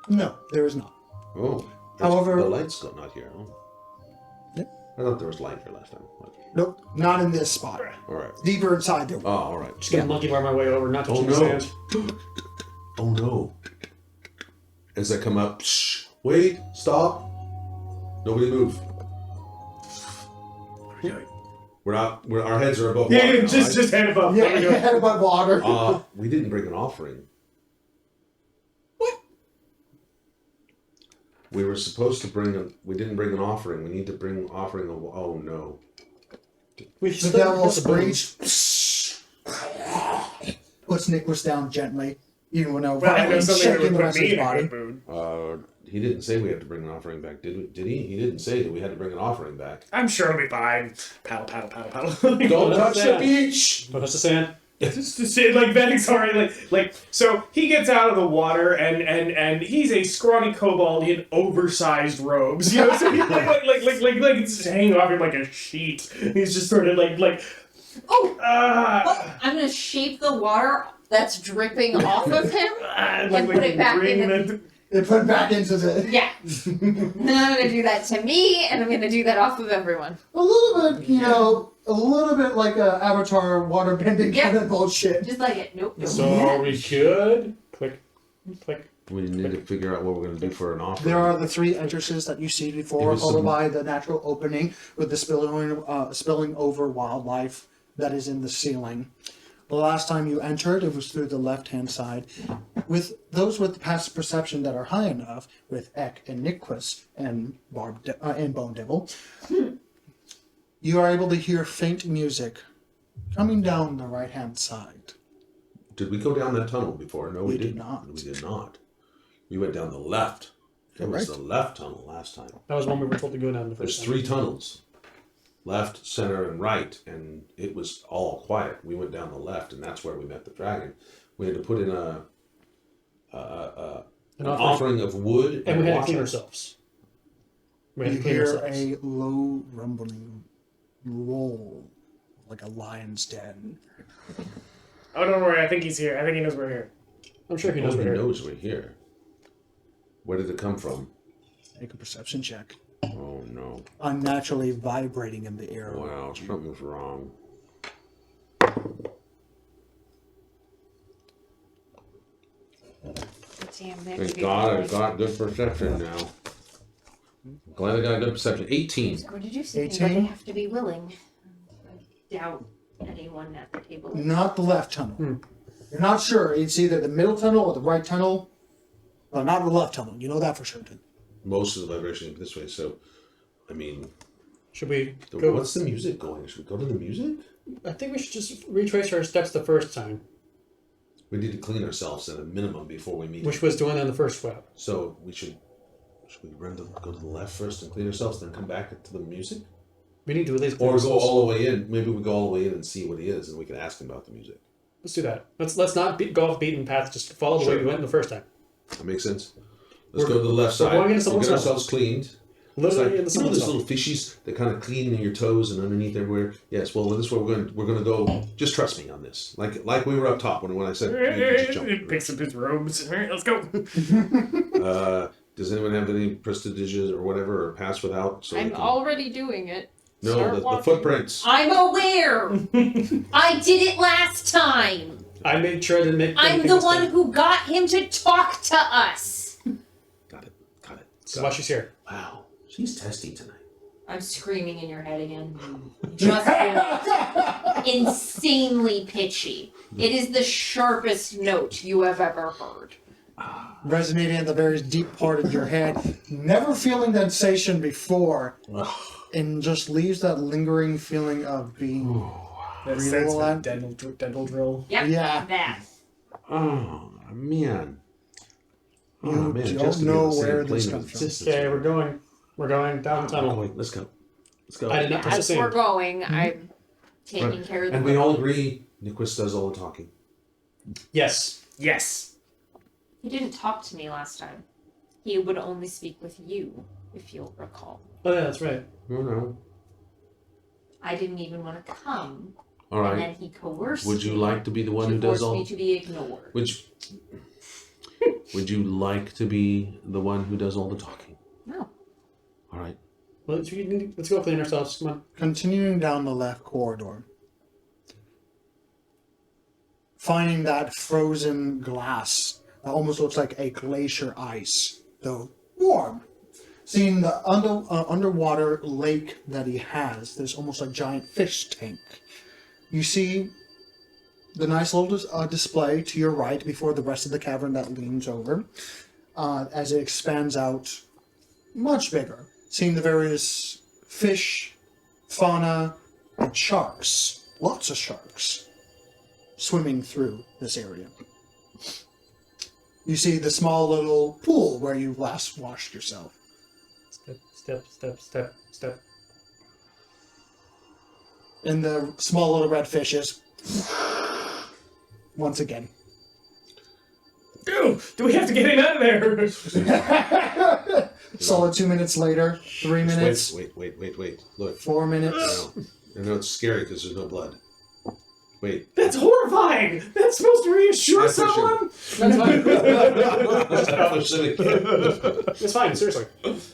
No, there is not. Oh. However- the light's not here. Oh. Yep. I thought there was light here last time. Nope, not in this spot. All right. Deeper inside there. Oh, all right. Just gonna monkey bar my way over, not touching Oh, the no. sand. Oh no. As I come up, shh, wait, stop. Nobody move. Our heads are above water. Yeah, now, just right? head above. Yeah, There we go. head above water. We didn't bring an offering. What? We were supposed to we didn't bring an offering. We need to bring offering of, oh no. We The should devil's the boom. breach puts Nicholas down gently, even when a Well, I know violent something that shake in would the put rest of me his in a body. good mood. He didn't say we had to bring an offering back, did he? He didn't say that we had to bring an offering back. I'm sure it'll be fine. Paddle, paddle, paddle, paddle. Don't touch touch the the beach! Don't touch the sand. Just to say, like Venix already like so he gets out of the water and he's a scrawny kobold in oversized robes, you know, so he's like it's just hanging off him like a sheet. He's just sort of like Oh, I'm gonna shape the water that's dripping off of him. like put it back bring in the- They put it back into the... Yeah. Then I'm gonna do that to me, and I'm gonna do that off of everyone. A little bit, a little bit like a Avatar waterbending Yeah. kind of bullshit. Just like it. Nope. So we could click. We need to figure out what we're going to do for an offering. There are the three entrances that you see before, Give us followed some- by the natural opening with the spilling over wildlife that is in the ceiling. The last time you entered, it was through the left-hand side. With those with passive perception that are high enough, with Eck and Niquis and and Bone Devil, you are able to hear faint music coming down the right-hand side. Did we go down that tunnel before? No, we We did didn't. not. We did not. We went down the left. It was Correct. the left tunnel last time. That was one we were told to go down the There's first. three tunnels. Left, center, and right, and it was all quiet. We went down the left, and that's where we met the dragon. We had to put in an offering of wood And we had to water. clean ourselves. We had You to clean hear ourselves. a low rumbling roll, like a lion's den. Oh, don't worry. I think he's here. I think he knows we're here. I'm sure he knows Nobody we're here. knows we're here. Where did it come from? Make a perception check. Oh no! Unnaturally vibrating in the air. Wow, something's wrong. Damn, they have Thank to be God really- I've got good perception now. Glad I got good perception. 18. He's going to do something, but 18? they have to be willing. I doubt anyone at the table. Not the left tunnel. You're not sure. It's either the middle tunnel or the right tunnel. Well, not the left tunnel. You know that for certain. Most of the vibration is this way, so I mean, Should we go? what's the music going? Should we go to the music? I think we should just retrace our steps the first time, We need to clean ourselves at a minimum before we meet. which was doing on the first web. So we should we go to the left first and clean ourselves, then come back to the music, We need to at least or clean go ourselves. all the way in. Maybe we go all the way in and see what he is, and we can ask him about the music. Let's do that. Let's not go off beaten path. Just follow the way Sure. we went the first time. That makes sense. Let's We're- go to the left we're side. going into We'll someone's get house. ourselves cleaned. Literally It's like, in the you know someone's those house. little fishies that kind of clean in your toes and underneath everywhere. Yes, well, this is where we're gonna go. Just trust me on this. Like we were up top when I said you just He jump. picks up his robes. All right, let's go. Does anyone have any prestidigious or whatever or pass without? So we I'm can- already doing it. no Start the walking. footprints. I'm aware. I did it last time. I made sure I didn't make. I'm anything the this one time. who got him to talk to us. Got it. So why she's here? Wow, she's testy tonight. I'm screaming in your head again. Just insanely pitchy. It is the sharpest note you have ever heard. Resonating at the very deep part of your head, never feeling that sensation before, and just leaves that lingering feeling of being. That Real sense one? of dental drill. Yep, Yeah. that. Oh man. You man, don't just to be know on the same where this plane of comes from. existence Okay, with we're going down the you. tunnel. Wait, let's go. Let's go. I did not touch the As we're sand. going, I'm taking care of the And we all agree Niquist does all the talking. Yes. Yes. He didn't talk to me last time. He would only speak with you, if you'll recall. Oh yeah, that's right. No. I didn't even want to come, All and then right. he coerced Would you me like to be the one to who does force all? me to be ignored. Would you like to be the one who does all the talking? No. All right. Well, let's go clean ourselves. Come on. Continuing down the left corridor, finding that frozen glass that almost looks like a glacier ice, though warm. Seeing the underwater lake that he has, there's almost a giant fish tank. You see the nice little display to your right before the rest of the cavern that leans over, as it expands out much bigger. Seeing the various fish, fauna, and sharks, lots of sharks, swimming through this area. You see the small little pool where you last washed yourself. Step. And the small little red fishes. Once again. Do we have to get him out of there? Solid 2 minutes later, 3 minutes, Wait. Look. 4 minutes. I know it's scary because there's no blood. Wait. That's horrifying. That's supposed to reassure That's for someone. That's fine. It's It's fine. Seriously,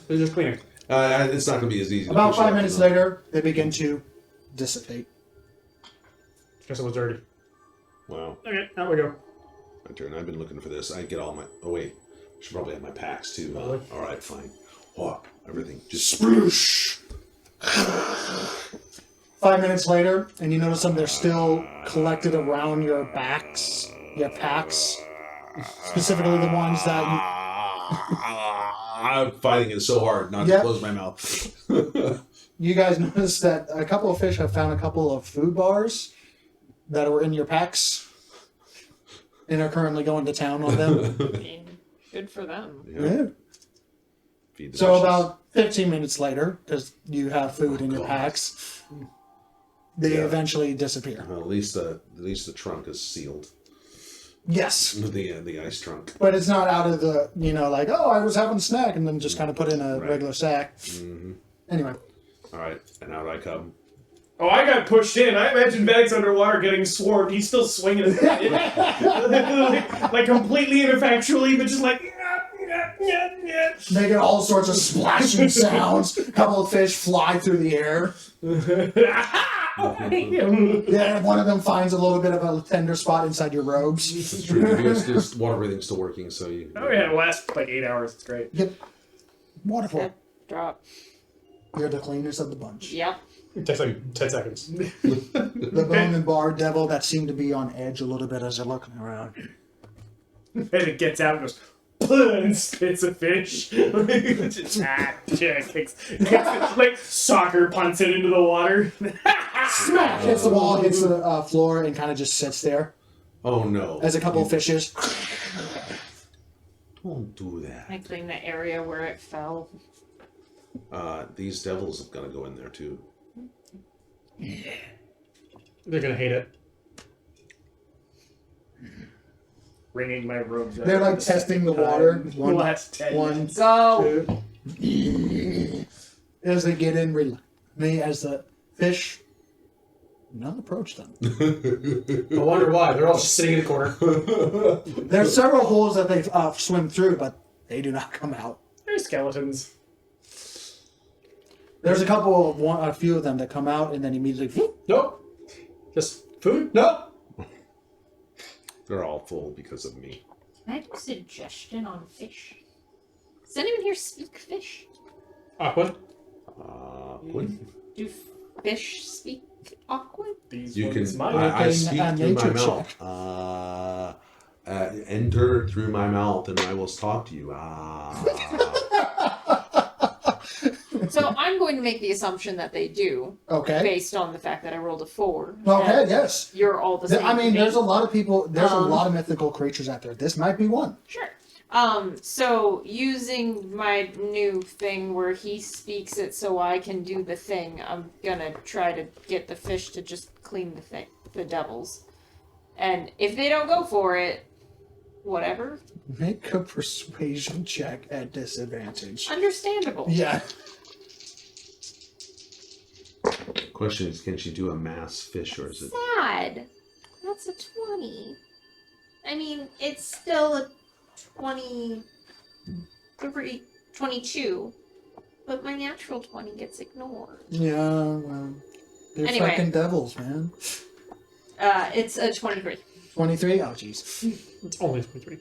they're just cleaning. not going to be as easy. to About push 5 out, minutes you know. later, they begin to dissipate. Guess it was dirty. Wow. Okay, out we go. My turn. I've been looking for this. I get all my. Oh wait, I should probably have my packs too. Probably. All right, fine. Oh, everything just. Sploosh! 5 minutes later, and you notice them, they're still collected around your backs, your packs. Specifically the ones that I'm fighting it so hard not Yep. to close my mouth. you guys notice that a couple of fish have found a couple of food bars that were in your packs and are currently going to town on them. I mean, good for them. Yeah. Feed the So fishes. about 15 minutes later, because you have food in your packs, they Yeah. eventually disappear. Well, at least the trunk is sealed. Yes. The ice trunk. But it's not out of the, like, oh, I was having a snack, and then just kind of put in a Right. regular sack. Mm-hmm. Anyway. All right, and out I come. Oh, I got pushed in. I imagine Vanix underwater getting swarmed. He's still swinging his like completely ineffectually, but just like. Making all sorts of splashing sounds. A couple of fish fly through the air. Yeah, one of them finds a little bit of a tender spot inside your robes. It's true. Because water breathing's still working, so you. Oh yeah, it lasts like 8 hours. It's great. Yep. Waterfall. Drop. You're the cleanest of the bunch. Yep. It takes like 10 seconds. The bone and bar devil that seemed to be on edge a little bit as they're looking around. And it gets out and goes, and spits a fish. Just, kicks, like soccer punts it into the water. Smack! Hits the wall, hits the floor, and kind of just sits there Oh no! as a couple of fishes. Don't do that. I clean the area where it fell. These devils have got to go in there too. They're gonna hate it. Wringing my robes. out They're like the testing the second water. time. One, Last 10 one, minutes. Go. 2. As they get in, as the fish not approach them. I wonder why. They're all just sitting in the corner. There's several holes that they swim through, but they do not come out. They're skeletons. There's a few of them that come out and then immediately. Nope. Just food? Nope. They're all full because of me. Can I have a suggestion on fish? Does anyone here speak fish? Aqua? Aquan. Do fish speak Aquan? These You ones can. might. I speak a through my nature mouth. Enter through my mouth, and I will talk to you. So I'm going to make the assumption that they do, Okay. based on the fact that I rolled a 4. Okay, and yes. You're all the same. I mean, to me. there's a lot of people, there's a lot of mythical creatures out there. This might be one. Sure. So using my new thing where he speaks it so I can do the thing, I'm gonna try to get the fish to just clean the devils. And if they don't go for it, whatever. Make a persuasion check at disadvantage. Understandable. Yeah. Question is, can she do a mass fish, or is it? Sad. That's a 20. I mean, it's still a 23, 22, but my natural 20 gets ignored. Yeah, well, they're Anyway. fucking devils, man. It's a 23. 23? Oh, jeez. It's only 23.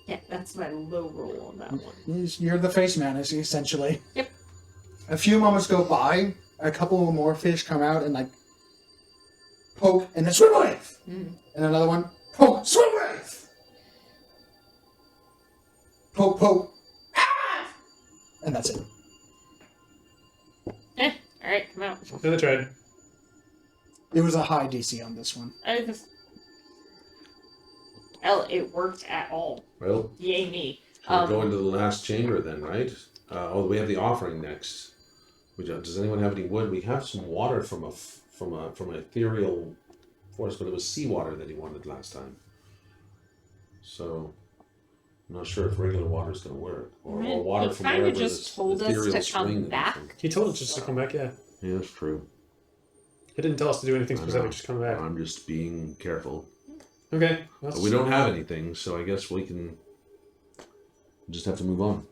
Yeah, that's my low roll on that one. You're the face man, essentially. Yep. A few moments go by, a couple more fish come out and, like, poke, and then swim away! Mm. And another one, poke, swim away! Poke, poke, ah! And that's it. Alright, come out. Yeah, they tried. It was a high DC on this one. Hell, it worked at all. Well, Yay me. we'll go into the last chamber then, right? We have the offering next. Does anyone have any wood? We have some water from an ethereal forest, but it was seawater that he wanted last time. So I'm not sure if regular water is going to work, or water He from kinda wherever just this told us ethereal to spring come is back. from. He told us just to come back, yeah. Yeah, that's true. He didn't tell us to do anything I specific, know. just come back. I'm just being careful. Okay. But we don't have anything, so I guess we can just have to move on.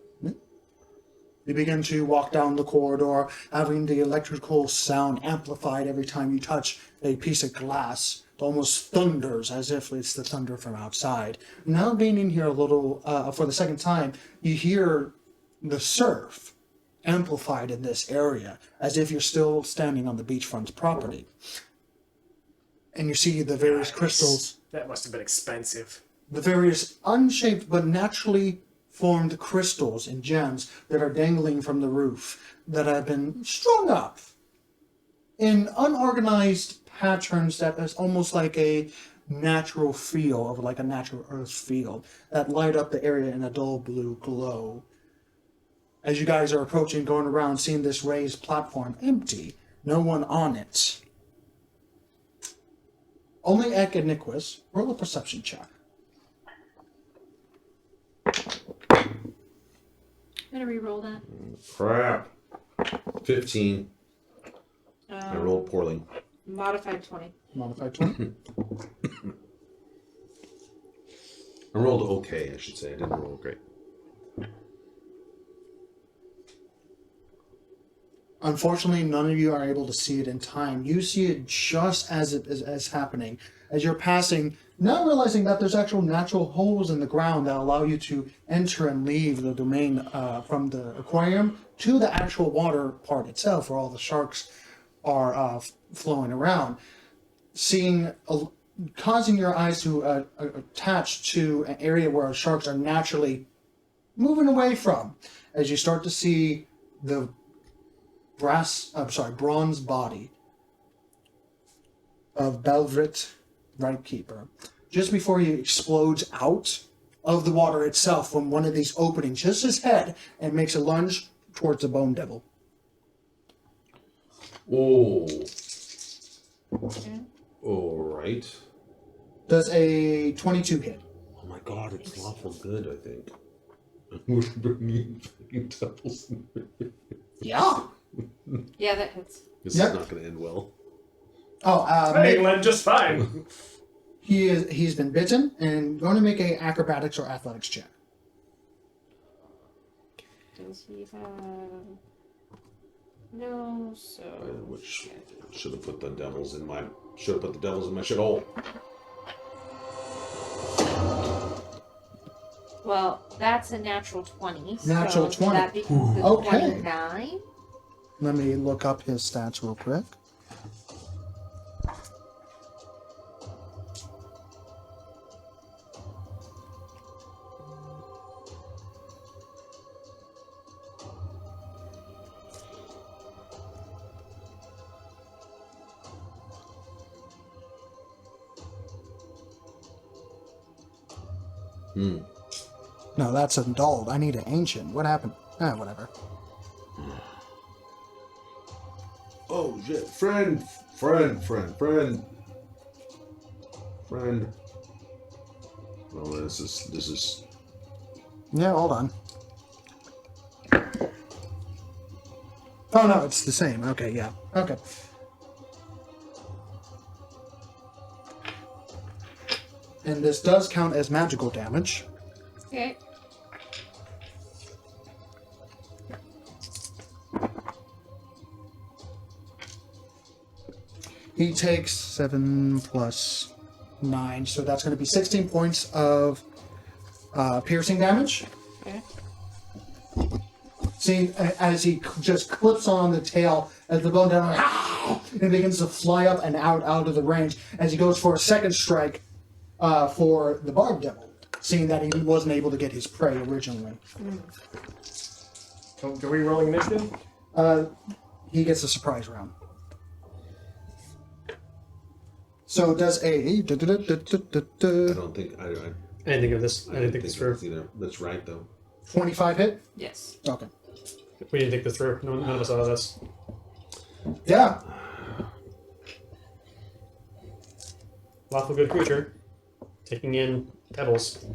You begin to walk down the corridor, having the electrical sound amplified every time you touch a piece of glass. It almost thunders as if it's the thunder from outside. Now being in here a little, for the second time, you hear the surf amplified in this area, as if you're still standing on the beachfront property. And you see the various crystals, That must have been expensive. the various unshaped but naturally formed crystals and gems that are dangling from the roof that have been strung up in unorganized patterns that is almost like a natural feel of like a natural earth field that light up the area in a dull blue glow. As you guys are approaching, going around, seeing this raised platform empty, no one on it. Only Ek and Niquis. Roll a perception check. I'm gonna re-roll that. Crap. 15. I rolled poorly. Modified 20. Modified 20. I rolled okay, I should say. I didn't roll great. Unfortunately, none of you are able to see it in time. You see it just as it is happening. As you're passing, not realizing that there's actual natural holes in the ground that allow you to enter and leave the domain from the aquarium to the actual water part itself, where all the sharks are flowing around. Causing your eyes to attach to an area where sharks are naturally moving away from, as you start to see the bronze body of Belvrit Brightkeeper, just before he explodes out of the water itself from one of these openings, just his head, and makes a lunge towards the bone devil. Oh. Alright. Does a 22 hit? Oh my god, it's lawful good, I think. We're bringing fucking devils in. Yeah. Yeah, that hits. This Yep. is not going to end well. Oh, Hey, went just fine. he's been bitten and going to make a acrobatics or athletics check. Does he have... No, so... Which should have put the devils in my shithole. Well, that's a natural 20. Natural so 20. That becomes a Okay. 29. Let me look up his stats real quick. No, that's a dulled. I need an ancient. What happened? Whatever. Oh shit! Friend. Well, this is. Yeah, hold on. Oh no, it's the same. Okay, yeah. Okay. And this does count as magical damage. Okay. He takes 7 plus 9, so that's going to be 16 points of piercing damage. Okay. See, as he just clips on the tail as the bone down, and begins to fly up and out of the range as he goes for a second strike for the Barb Devil, seeing that he wasn't able to get his prey originally. So, are we rolling initiative? He gets a surprise round. So does a... I don't think I didn't think of this. I didn't think this through. either. That's right though. 25 hit? Yes. Okay. We didn't think this through. None of us saw this. Yeah. Lawful Good creature. Taking in devils.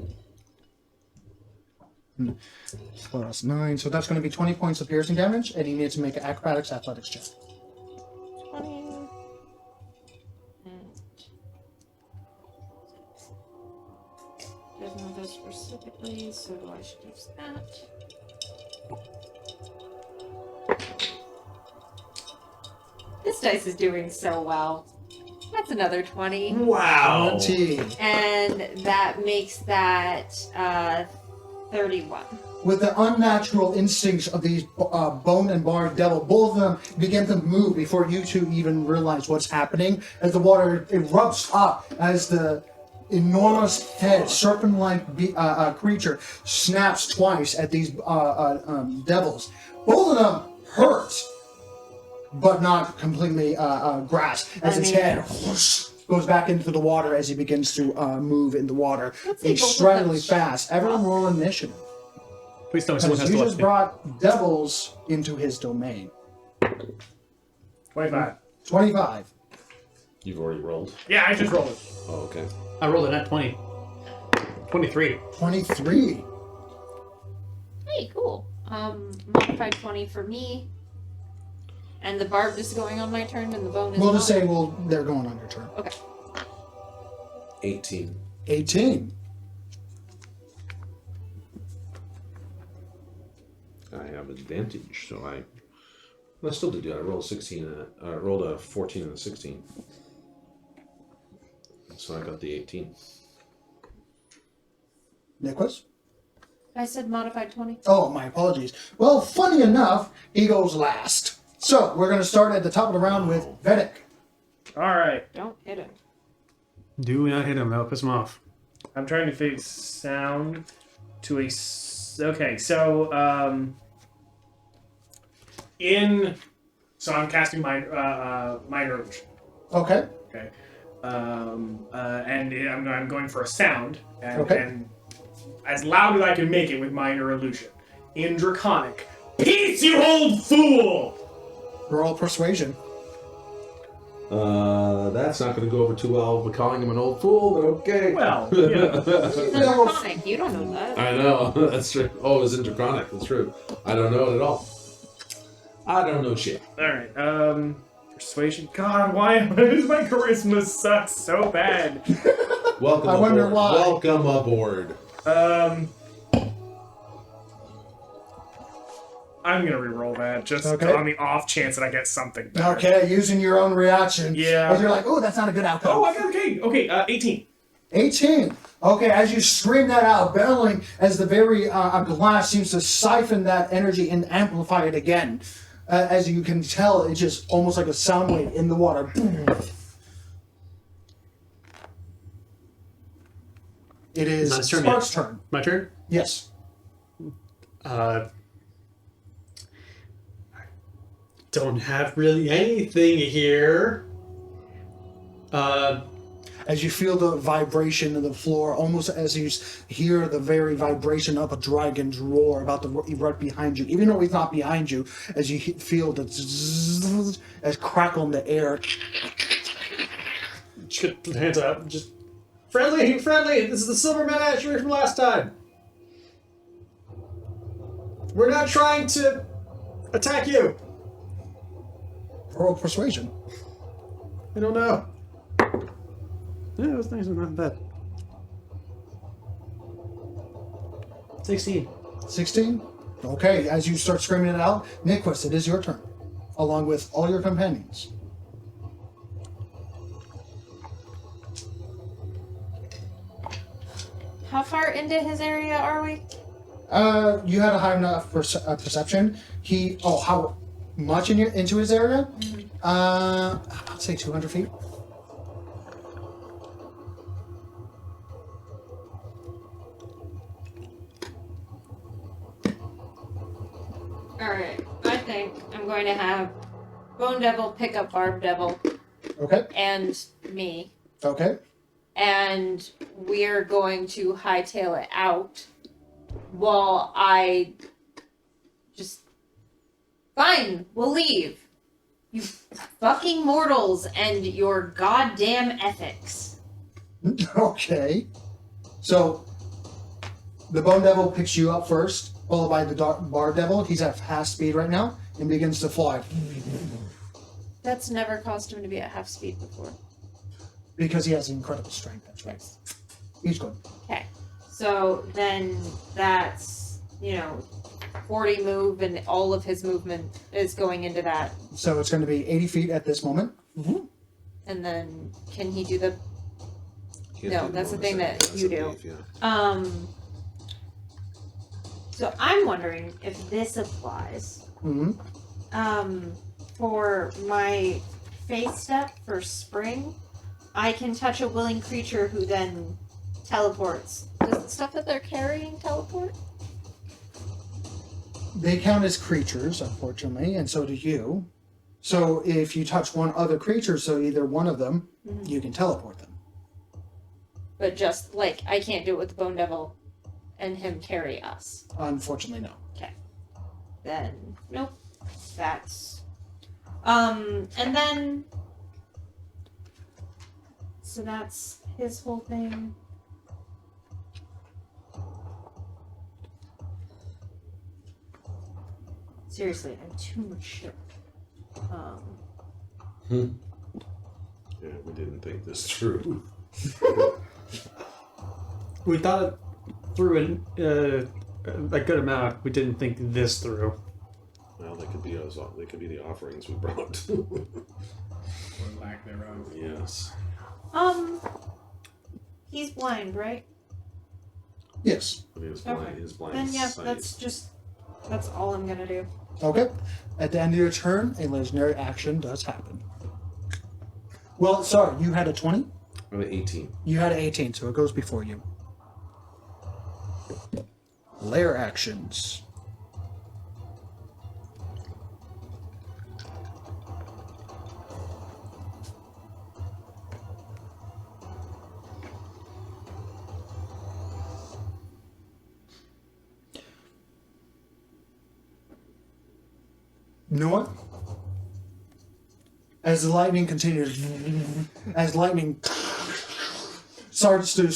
Plus 9, so that's going to be 20 points of piercing damage, and he needs to make an acrobatics athletics check. 20. Doesn't know this specifically, so I should use that. This dice is doing so well. That's another 20. Wow. 20. And that makes that 31. With the unnatural instincts of these bone and barred devil, both of them begin to move before you two even realize what's happening. As the water erupts up, as the enormous head, serpent-like creature snaps twice at these devils. Both of them hurt, but not completely grasped, as its head whoosh, goes back into the water as he begins to move in the water extremely fast. Everyone roll initiative. Please tell me someone Because has you to just watch me. brought devils into his domain. 25. 25. You've already rolled. Yeah, I just rolled it. Oh, okay. I rolled a net 20. 23. 23. Hey, cool. Modified 20 for me. And the barb is going on my turn, and the bone is We'll not? just say, well, they're going on your turn. Okay. 18. 18. I have advantage, so I still did do. I rolled 16. I rolled a 14 and a 16. So I got the 18. Nicholas? I said modified 20. Oh, my apologies. Well, funny enough, he goes last. So, we're going to start at the top of the round with Vedic. All right. Don't hit him. Do not hit him. That'll piss him off. I'm trying to fix sound to a. Okay, so I'm casting minor illusion. Okay. Okay, and I'm going for a sound, and, Okay. and as loud as I can make it with minor illusion in Draconic. Peace, you old fool! Roll persuasion. That's not going to go over too well. We're calling him an old fool, but okay. Well, you know. It's draconic. You don't know that. I know. That's true. Oh, it was in Draconic. That's true. I don't know it at all. I don't know shit. All right. Persuasion. God, why does my charisma suck so bad? Welcome I aboard. wonder why. Welcome aboard. I'm gonna re-roll that just Okay. on the off chance that I get something better. Okay, using your own reaction. Yeah. As you're like, oh, that's not a good outcome. Oh, I got okay. Okay, 18. 18. Okay, as you scream that out, bellowing as the very glass seems to siphon that energy and amplify it again. As you can tell, it's just almost like a sound wave in the water. It is Not his turn Spark's yet. turn. My turn? Yes. I don't have really anything here. As you feel the vibration of the floor, almost as you hear the very vibration of a dragon's roar about to erupt behind you, even though he's not behind you, as you feel the zzz, as crackle in the air. Just put hands up. Just friendly. This is the Silver Menagerie from last time. We're not trying to attack you. Roll persuasion. I don't know. Yeah, it was nice and not bad. 16. 16? Okay, as you start screaming it out, Niquist, it is your turn, along with all your companions. How far into his area are we? You had a high enough perception. How much into his area? I'd say 200 feet. Alright, I think I'm going to have Bone Devil pick up Barb Devil Okay. and me, Okay. and we're going to hightail it out while I just... Fine, we'll leave. You fucking mortals and your goddamn ethics. Okay. So, the Bone Devil picks you up first, followed by the Bar Devil. He's at half speed right now and begins to fly. That's never caused him to be at half speed before. Because he has incredible strength, that's right. He's good. Okay. So then that's, 40 move, and all of his movement is going into that. So it's going to be 80 feet at this moment. And then can he do the... Can't No, do that's the bonus thing that actions, you I do. believe, yeah. So I'm wondering if this applies. For my face step for spring, I can touch a willing creature who then teleports. Does the stuff that they're carrying teleport? They count as creatures, unfortunately, and so do you. So if you touch one other creature, so either one of them, you can teleport them. But just, I can't do it with the Bone Devil and him carry us. Unfortunately, no. Okay. Then, nope. That's... and then... So that's his whole thing. Seriously, I have too much shit. Yeah, we didn't think this through. We thought it through a good amount. We didn't think this through. Well, they could be the offerings we brought. Or lack thereof. Yes. He's blind, right? Yes. I mean, his blind, Okay. his blind Then yeah, sight. that's all I'm gonna do. Okay. At the end of your turn, a legendary action does happen. Well, sorry, you had a 20? I'm at 18. You had an 18, so it goes before you. Lair actions. You know what? As the lightning continues, as lightning starts to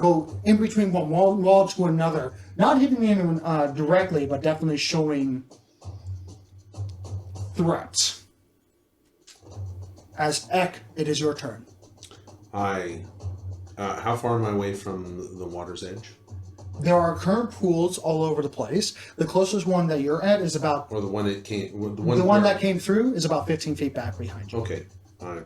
go in between one wall to another, not hitting anyone directly, but definitely showing threats. As Ek, it is your turn. How far am I away from the water's edge? There are current pools all over the place. The closest one that you're at is about... Or the one that came... The one that came through is about 15 feet back behind you. Okay.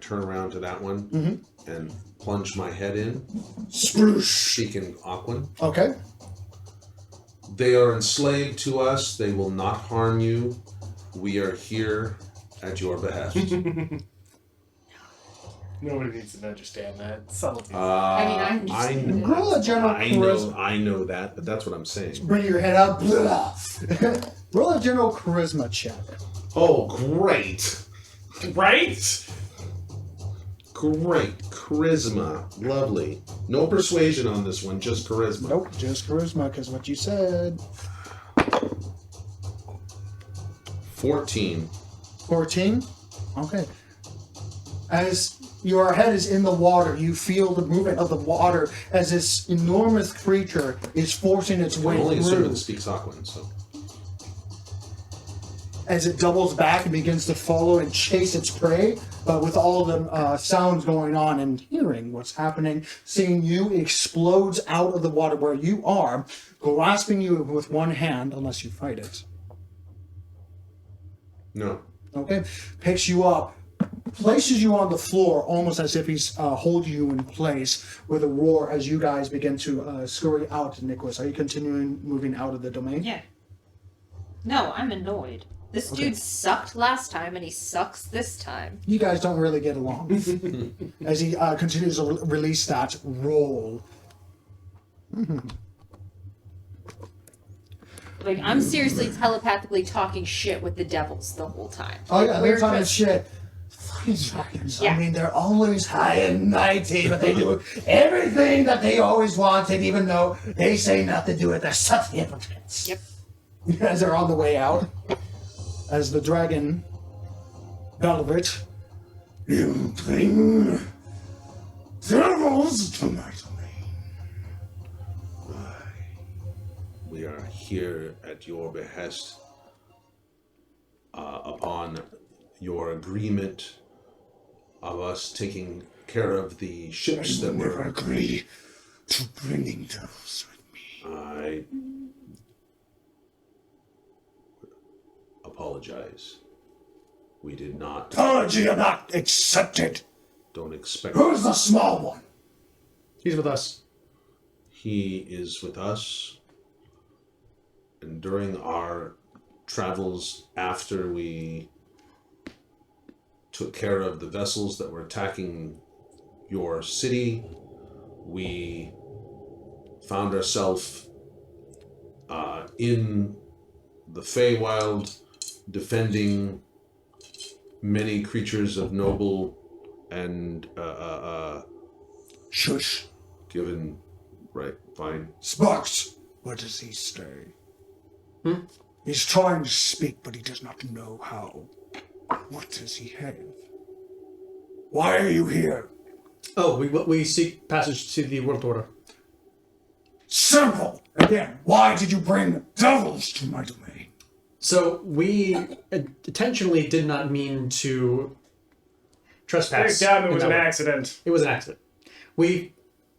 Turn around to that one and plunge my head in. Sploosh! Speaking Aquan. Okay. They are enslaved to us. They will not harm you. We are here at your behest. Nobody needs to understand that. Subtlety. I understand. Roll a general charisma. I know that, but that's what I'm saying. Bring your head up. Roll a general charisma check. Oh, great. Right? Great. Charisma. Lovely. No persuasion on this one, just charisma. Nope, just charisma, because what you said. 14. 14? Okay. As your head is in the water, you feel the movement of the water as this enormous creature is forcing its I'm way only through. assuming it speaks Aquan, so. As it doubles back and begins to follow and chase its prey, but with all the sounds going on and hearing what's happening, seeing you explodes out of the water where you are, grasping you with one hand, unless you fight it. No. Okay? Picks you up, places you on the floor almost as if he's holding you in place with a roar as you guys begin to scurry out. Nicholas, are you continuing moving out of the domain? Yeah. No, I'm annoyed. This dude sucked last time, and he sucks this time. You guys don't really get along. As he continues to release that roll. Like, I'm seriously telepathically talking shit with the devils the whole time. Oh yeah, they're We're talking just- shit. Fucking dragons. Yeah. I mean, they're always high and mighty, but they do everything that they always wanted, even though they say not to do it. They're such hypocrites. Yep. As they're on the way out, as the dragon, Velvet, you bring devils to my domain. We are here at your behest upon your agreement of us taking care of the ships that Never were. agree to bringing devils with me. I apologize. We did not. Apology not accepted. Don't expect. Who's the small one? He's with us. He is with us. And during our travels after we took care of the vessels that were attacking your city, we found ourselves in the Feywild defending many creatures of noble and Shush. given right fine. Sparks. Where does he stay? He's trying to speak, but he does not know how. What does he have? Why are you here? Oh, we seek passage to the World Order. Simple. Again, why did you bring devils to my domain? So we intentionally did not mean to trespass. Break down, it in was that an way. accident. It was an accident.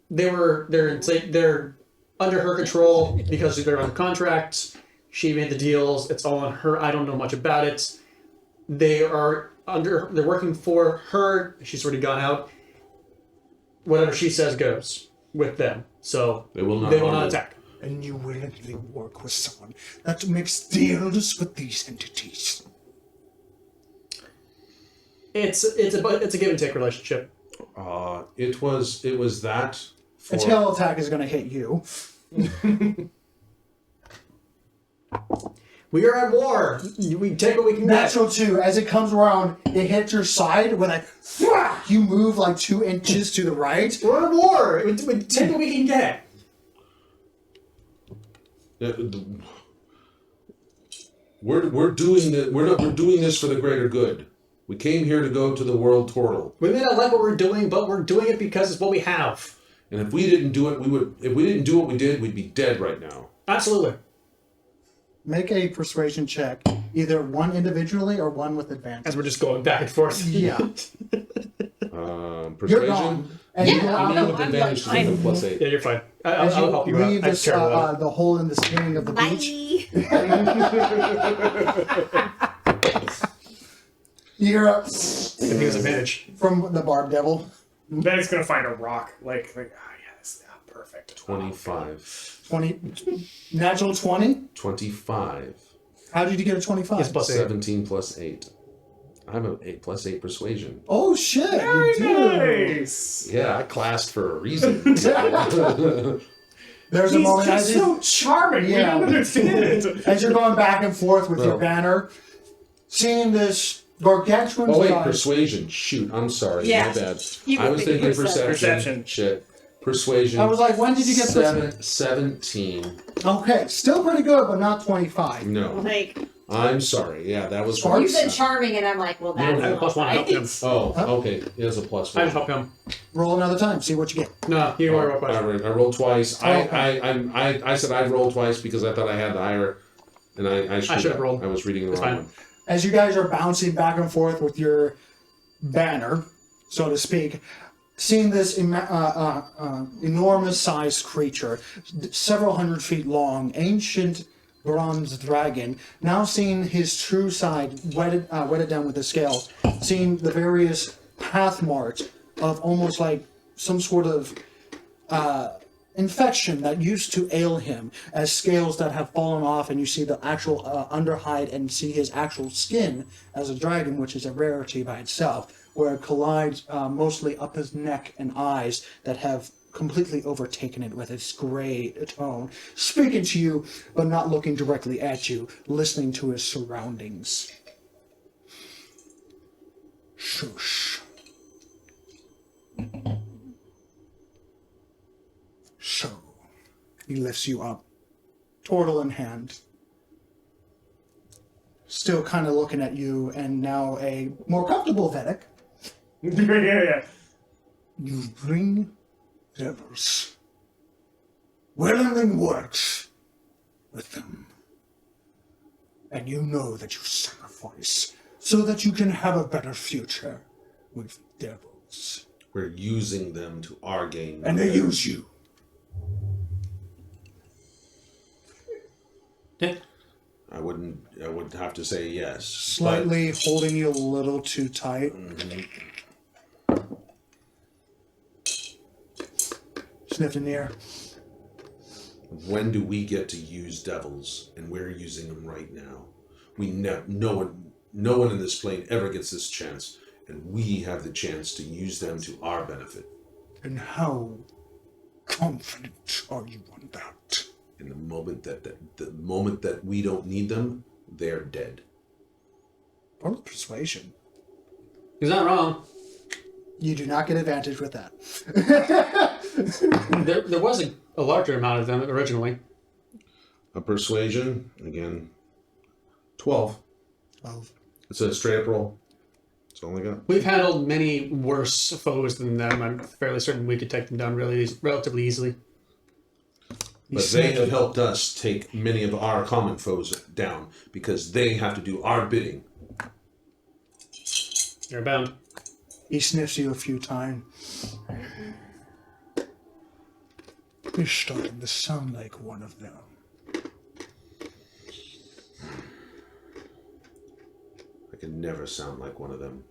They're under her control because they're on contract. She made the deals. It's all on her. I don't know much about it. They're working for her. She's already gone out. Whatever she says goes with them. So They will not. they will not attack. And you willingly work with someone that makes deals with these entities. It's a give and take relationship. It was that. A tail attack is going to hit you. We are at war. We take what we can get. Natural 2, as it comes around, it hits your side with a thwack. You move like 2 inches to the right. We're at war. We take what we can get. We're doing it. We're doing this for the greater good. We came here to go to the world portal, We may not like what we're doing, but we're doing it because it's what we have. and if we didn't do it, we would. If we didn't do what we did, we'd be dead right now. Absolutely. Make a persuasion check, either one individually or one with advantage. As we're just going back and forth. Yeah. Persuasion. You're gone. And Yeah, you no, have With I'm advantage like, to the +8. Yeah, you're fine. as I'll you help you out. leave I this, care about it. the hole in the ceiling of the beach, you hear a I think it's advantage. from the barb devil. Then it's gonna find a rock. Like yes, perfect. 25. 20, natural 20. 25. How did you get a 25? Yes, plus 8. 17 plus 8. I'm a 8 plus 8 persuasion. Oh shit! Very you do. nice. Yeah, I classed for a reason. There's a He's moment just as, so charming. Yeah. We don't understand. as you're going back and forth with your Well. banner, seeing this gargantuan Oh wait, size- persuasion. Shoot, I'm sorry. Yeah. My bad. You I would was think thinking perception. perception. Shit. Persuasion. I was like, when did you get this? 17. Okay, still pretty good, but not 25. No. Like, I'm sorry. Yeah, that was Smart. you said charming, and I'm like, well, that's I have not plus 1. I help him. right. Oh, okay. It is a plus I 1. just help him. Roll another time, see what you get. No, you are real I question. rolled twice. Okay. I said I'd roll twice because I thought I had the higher, and I should have rolled. I was reading the It's wrong fine. one. As you guys are bouncing back and forth with your banner, so to speak, seeing this enormous-sized creature, several hundred feet long, ancient bronze dragon, now seeing his true side wetted down with the scales, seeing the various path marks of almost like some sort of infection that used to ail him, as scales that have fallen off, and you see the actual underhide and see his actual skin as a dragon, which is a rarity by itself, where it collides mostly up his neck and eyes that have completely overtaken it with its gray tone, speaking to you, but not looking directly at you, listening to his surroundings. Shush. So, he lifts you up, turtle in hand, still kind of looking at you, and now a more comfortable Vedic. Yeah. You bring devils. Willingly works with them. And you know that you sacrifice so that you can have a better future with devils. We're using them to our gain. And they use you. Yeah. I would have to say yes. Slightly holding you a little too tight. Sniff in the air. But when do we get to use devils? And we're using them right now. No one in this plane ever gets this chance, and we have the chance to use them to our benefit. And how confident are you on that? In the moment that we don't need them, they're dead. Roll persuasion. He's not wrong. You do not get advantage with that. There was a larger amount of them originally. A persuasion, again, 12. 12. It's a straight up roll. That's all I got. We've handled many worse foes than them. I'm fairly certain we could take them down relatively easily. But they have helped us take many of our common foes down because they have to do our bidding. You're bound. He sniffs you a few times. You're starting to sound like one of them. I can never sound like one of them.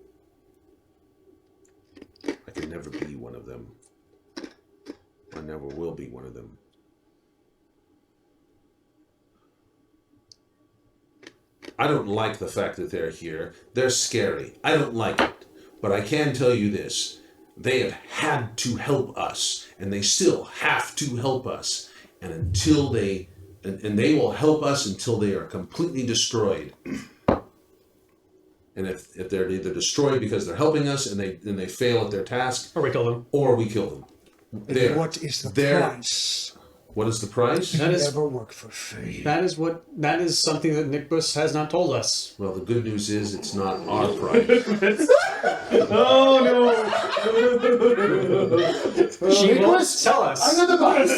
I can never be one of them. I never will be one of them. I don't like the fact that they're here. They're scary. I don't like it. But I can tell you this. They have had to help us, and they still have to help us. And until they they will help us until they are completely destroyed. And if they're either destroyed because they're helping us and they fail at their task, Or we kill them. or we kill them. And what is the price? What is the price? That is- Never work for free. That is something that Nick Buss has not told us. Well, the good news is it's not our price. Oh no! She won't Nicholas, tell us. Under the bus.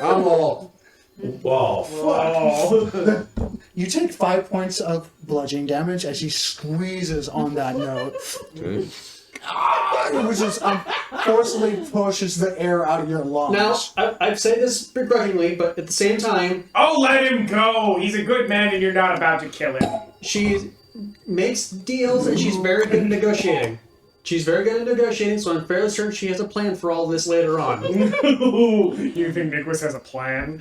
I'm all. Oh, fuck. Oh. You take 5 points of bludgeoning damage as he squeezes on that note. Okay. Which just forcibly pushes the air out of your lungs. Now, I'd say this begrudgingly, but at the same time, Oh, let him go! He's a good man and you're not about to kill him. she makes deals and she's very good at negotiating. She's very good at negotiating, so I'm fairly certain she has a plan for all this later on. You think Nicholas has a plan?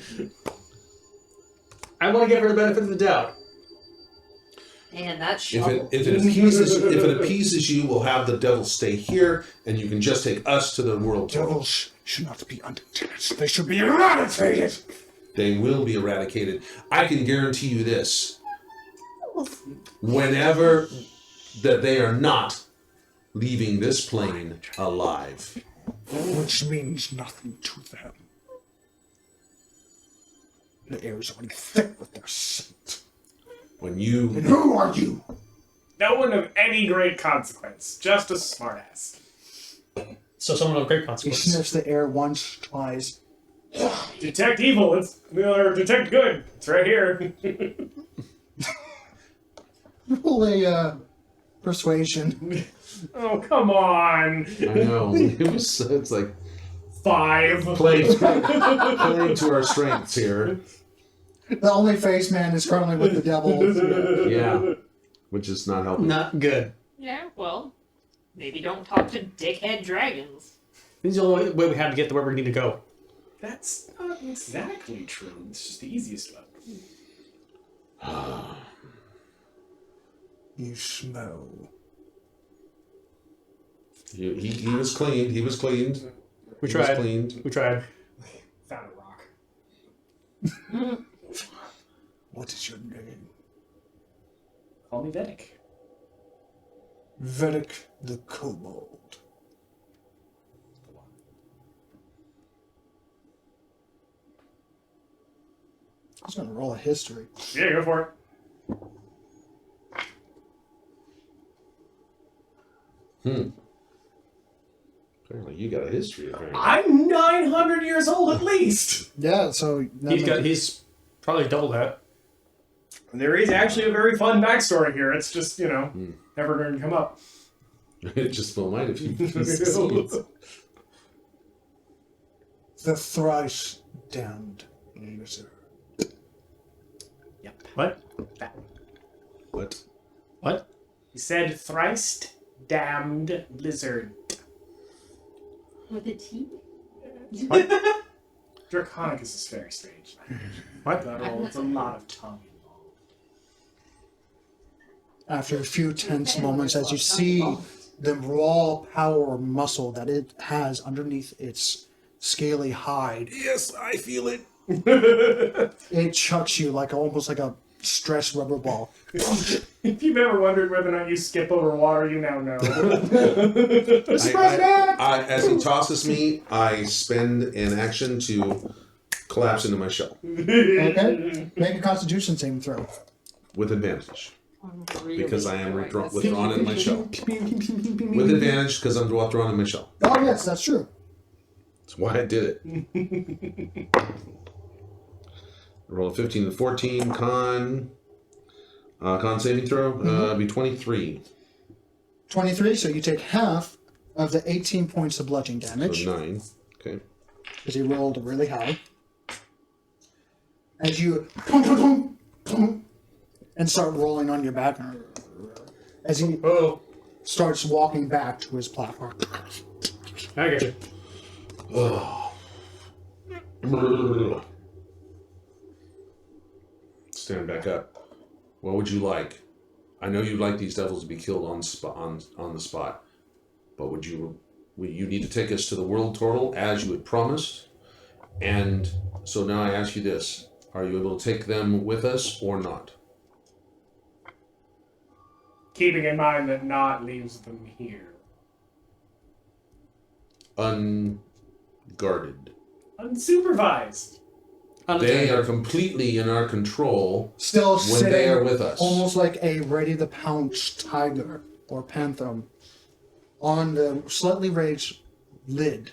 I want to give her the benefit of the doubt. And that If shovel. it appeases you, we'll have the devils stay here, and you can just take us to the world tour. Devils should not be undead. They should be eradicated. They will be eradicated. I can guarantee you this. Whenever that they are not leaving this plane alive. Which means nothing to them. The air is already thick with their scent. When you... And who are you? No one of any great consequence. Just a smartass. So someone of great He consequence. sniffs the air once, twice. Detect evil. Or detect good. It's right here. Roll a persuasion. Oh, come on. I know. It's like 5. playing to our strengths here. The only face man is currently with the devils. Yeah. Which is not helping. Not good. Yeah, well, maybe don't talk to dickhead dragons. This is the only way we have to get to where we need to go. That's not exactly true. It's just the easiest one. You smell. He was cleaned. He was cleaned. We He tried. was cleaned. We tried. Found a rock. What is your name? Call me Vedic. Vedic the Kobold. I was gonna roll a history. Yeah, go for it. Apparently you got a history, apparently. I'm 900 years old at least. Yeah, so He's probably double that. There is actually a very fun backstory here. It's just, never going to come up. It just will might if you succeed. the thrice damned lizard. Yep. What? What? What? He said thrice damned lizard. With a T? Draconicus is very strange. What? It's a lot of tongue involved. After a few tense moments, as you see the raw power muscle that it has underneath its scaly hide, Yes, I feel it. it chucks you like almost like a stressed rubber ball. If you've ever wondered whether or not you skip over water, you now know. As he tosses me, I spend an action to collapse into my shell Okay? Make a constitution saving throw. with advantage because I am withdrawn in my shell. With advantage because I'm withdrawn in my shell. Oh, yes, that's true. That's why I did it. Roll a 15 and 14. Con saving throw. Be 23. 23, so you take half of the 18 points of bludgeoning damage, So 9. Okay. because he rolled really high. As you and start rolling on your back, as he Oh, starts walking back to his platform. I get you. Stand back up. What would you like? I know you'd like these devils to be killed on the spot, but would you need to take us to the world total as you had promised? And so now I ask you this: are you able to take them with us or not? Keeping in mind that Nott leaves them here. Unguarded. Unsupervised. They are completely in our control Still when sitting they are with us. almost like a ready to pounce tiger or panther on the slightly raised lid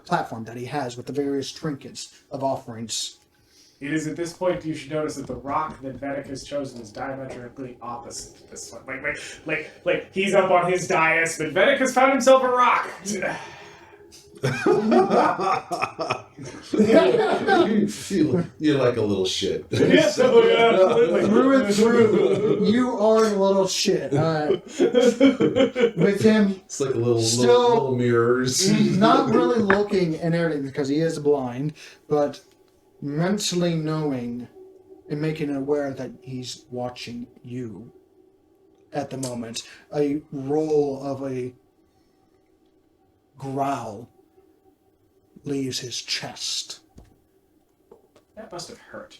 platform that he has with the various trinkets of offerings. It is at this point you should notice that the rock that Vedic has chosen is diametrically opposite to this one. Like he's up on his dais, but Vedic has found himself a rock. You're like a little shit. Yes, oh, yeah, absolutely. Through and through, you are a little shit. With him It's like little Still- mirrors. not really looking and everything because he is blind, but mentally knowing and making it aware that he's watching you at the moment. A roll of a growl leaves his chest. That must have hurt.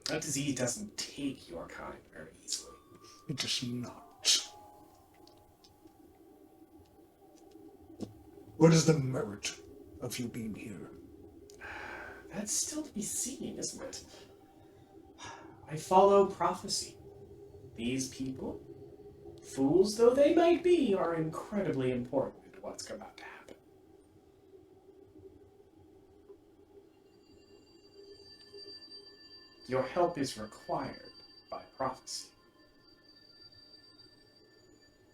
That disease doesn't take your kind very easily. It does not. What is the merit of you being here? That's still to be seen, isn't it? I follow prophecy. These people, fools though they might be, are incredibly important in what's about to happen. Your help is required by prophecy.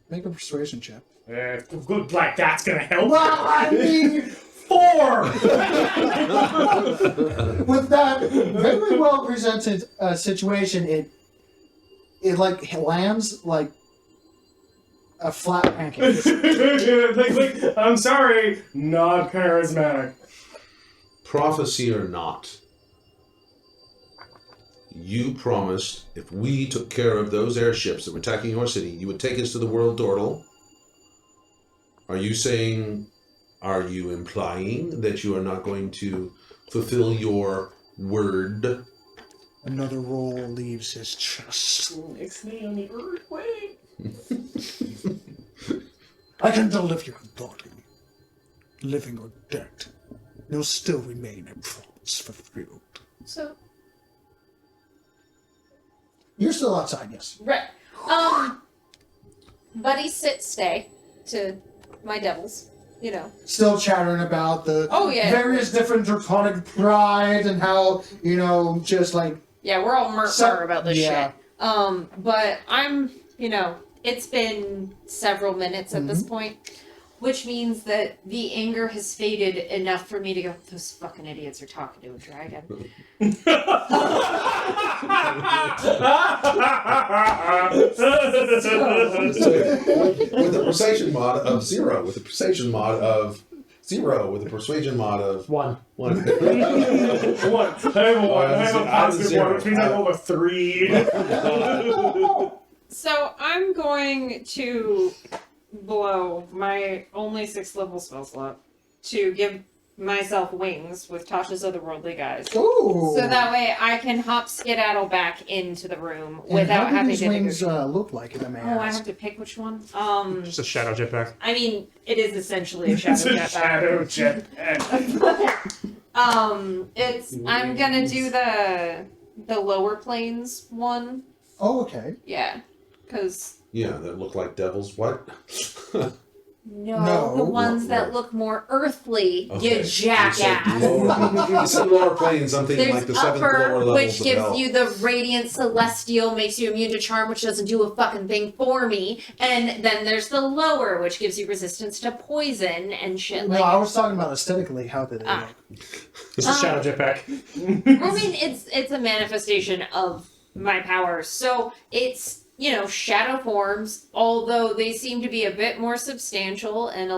Make a persuasion check. Good, like that's gonna help. Well, I mean, 4! with that very well presented situation, it like lands like a flat pancake. like, I'm sorry, not charismatic. Prophecy or not, you promised if we took care of those airships that were attacking your city, you would take us to the world portal. Are you implying that you are not going to fulfill your word? Another roll leaves his chest. Makes me on the earthquake. I can deliver your body, living or dead. You'll still remain a promise fulfilled. So, You're still outside, yes. right. Buddy stay to my devils, you know. Still chattering about the Oh, yeah. various different draconic pride and how, just like... Yeah, we're all murder about this yeah. shit. But I'm, it's been several minutes at this point, which means that the anger has faded enough for me to go, those fucking idiots are talking to a dragon. With the persuasion mod of 0, with the persuasion mod of 0, with the persuasion mod of 1. 1. One. I have a 1. I have a positive 1, which means I rolled a 3. So I'm going to blow my only 6th level spell slot to give myself wings with Tasha's Otherworldly Guys. Ooh! So that way I can hop skedaddle back into the room And without how do having these to wings negotiate. look like, if I may Oh, I ask? have to pick which one? Just a shadow jetpack. I mean, it is essentially a shadow It's a jetpack. shadow jetpack. I'm gonna do the lower planes one. Oh, okay. Yeah, because Yeah, that look like devils. What? No, the ones that look more earthly, Okay. you jackass. You said lower planes. I'm thinking There's like the 7th lower upper, levels which of gives hell. you the radiant celestial, makes you immune to charm, which doesn't do a fucking thing for me. And then there's the lower, which gives you resistance to poison and shit No, like. I was talking about aesthetically, how did they Ah. look? It's a shadow jetpack. I mean, it's a manifestation of my powers. So it's, shadow forms, although they seem to be a bit more substantial and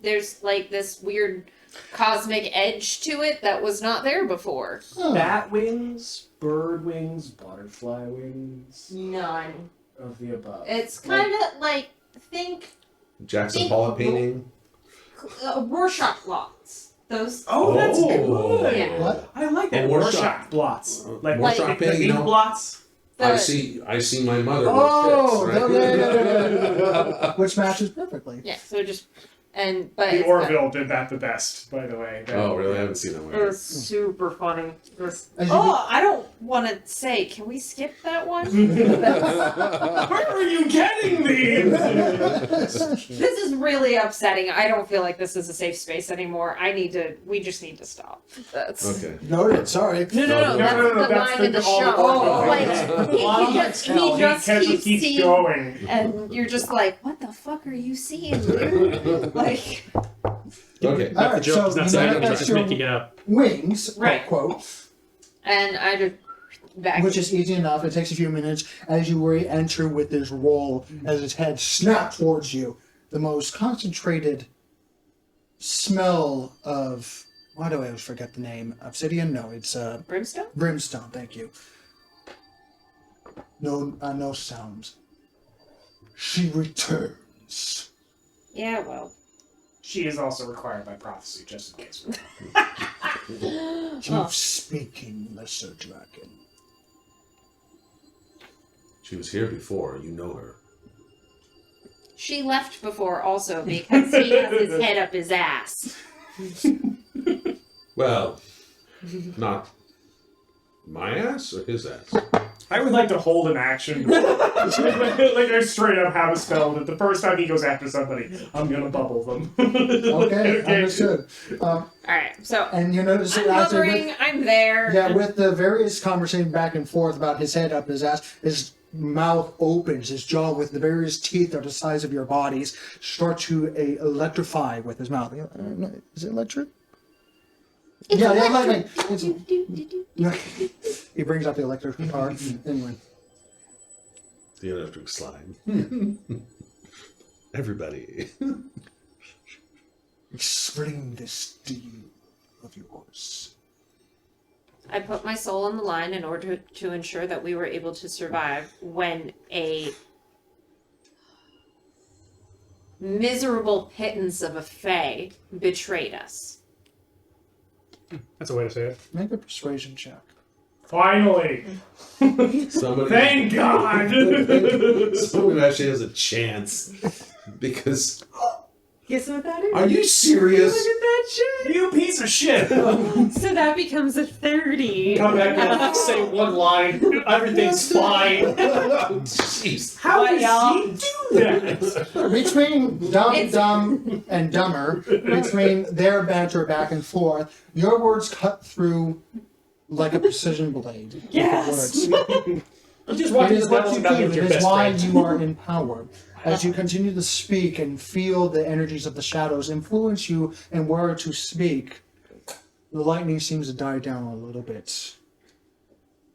there's like this weird cosmic edge to it that was not there before. Huh. Bat wings, bird wings, butterfly wings, None. of the above. It's kind of like, think Jackson Pollock painting. Rorschach blots. Those. Oh, that's Oh. good. Yeah. What? I like that. Oh, Rorschach Rorschach. blots. Like- Rorschach the painting, ink blots. I see my mother. with Oh, fits, right? yeah. Which matches perfectly. Yeah, so just. But The it's Orville did that the best, by the way. Oh, really? I haven't seen that one. It was super funny. As you I don't want to say. Can we skip that one? Where are you getting these? This is really upsetting. I don't feel like this is a safe space anymore. We just need to stop. That's. Okay. Noted, sorry. No, No, that's the that's line in the all show. the- Like, Oh, he just keeps keeps seeing, going. and you're just like, what the fuck are you seeing, dude? Like, Okay. That's the Alright, joke. so It's not you saying it, manifest just your making it up. wings, Right. quote, and I just back. which is easy enough. It takes a few minutes as you re-enter with this roll as his head snaps towards you. The most concentrated smell of, why do I always forget the name? Obsidian? No, it's Brimstone? brimstone. Thank you. No sounds. She returns. Yeah, well. She is also required by prophecy, just in case. Keep speaking, lesser dragon. She was here before. You know her. She left before also because he has his head up his ass. Well, not my ass or his ass. I would like to hold an action. like I straight up have a spell that the first time he goes after somebody, I'm gonna bubble them. Okay, understood. Alright, so And you notice I'm that actually hovering, I'm there. yeah, with the various conversation back and forth about his head up his ass, his mouth opens, his jaw with the various teeth that are the size of your bodies start to electrify with his mouth. Is it electric? It's Yeah, yeah, electric. lightning. He brings out the electric guitar. Anyway. The electric slide. Everybody. Explain this deed of yours. I put my soul on the line in order to ensure that we were able to survive when a miserable pittance of a fae betrayed us. That's a way to say it. Make a persuasion check. Finally! Somebody. Thank God! Somebody actually has a chance. Because. Guess what that is? Are you serious? Look at that shit! You piece of shit! So that becomes a 30. Come back and say one line. Everything's fine. Jeez. How What, y'all? does he do that? Between dumb and dumber, between their banter back and forth, your words cut through like a precision blade. Yes! Words. You just walk It into is the what devil's you mouth do. with It your is best why friend. you are empowered. As you continue to speak and feel the energies of the shadows influence you and where to speak, the lightning seems to die down a little bit.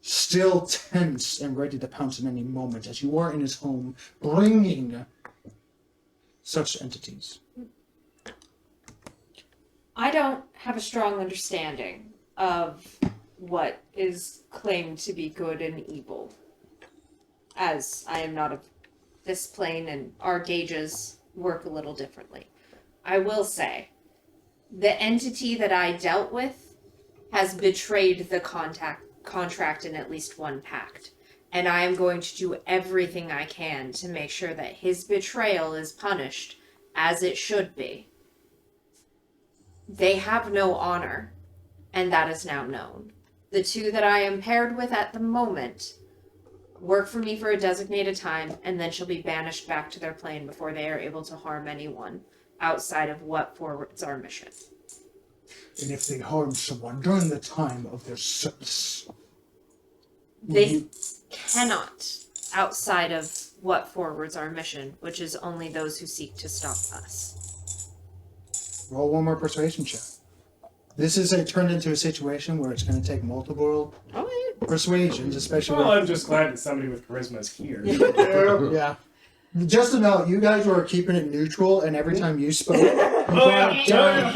Still tense and ready to pounce at any moment as you are in his home, bringing such entities. I don't have a strong understanding of what is claimed to be good and evil, as I am not of this plane and our gauges work a little differently. I will say, the entity that I dealt with has betrayed the contract in at least one pact, and I am going to do everything I can to make sure that his betrayal is punished as it should be. They have no honor, and that is now known. The two that I am paired with at the moment work for me for a designated time, and then shall be banished back to their plane before they are able to harm anyone outside of what forwards our mission. And if they harm someone during the time of their service, They cannot outside of what forwards our mission, which is only those who seek to stop us. roll one more persuasion check. This is turned into a situation where it's going to take multiple persuasions, especially Well, I'm just glad that somebody with charisma is here. yeah. Just to know, you guys were keeping it neutral, and every time you spoke, you brought it down.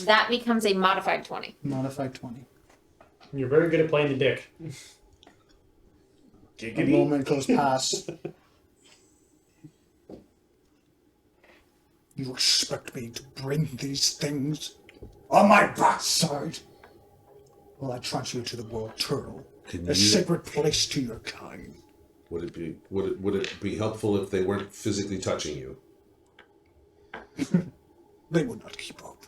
That becomes a modified 20. Modified 20. You're very good at playing the dick. A moment goes past. You expect me to bring these things on my backside? Well, I transfer you to the world turtle, Can a you- sacred place to your kind. Would it be helpful if they weren't physically touching you? They would not keep up.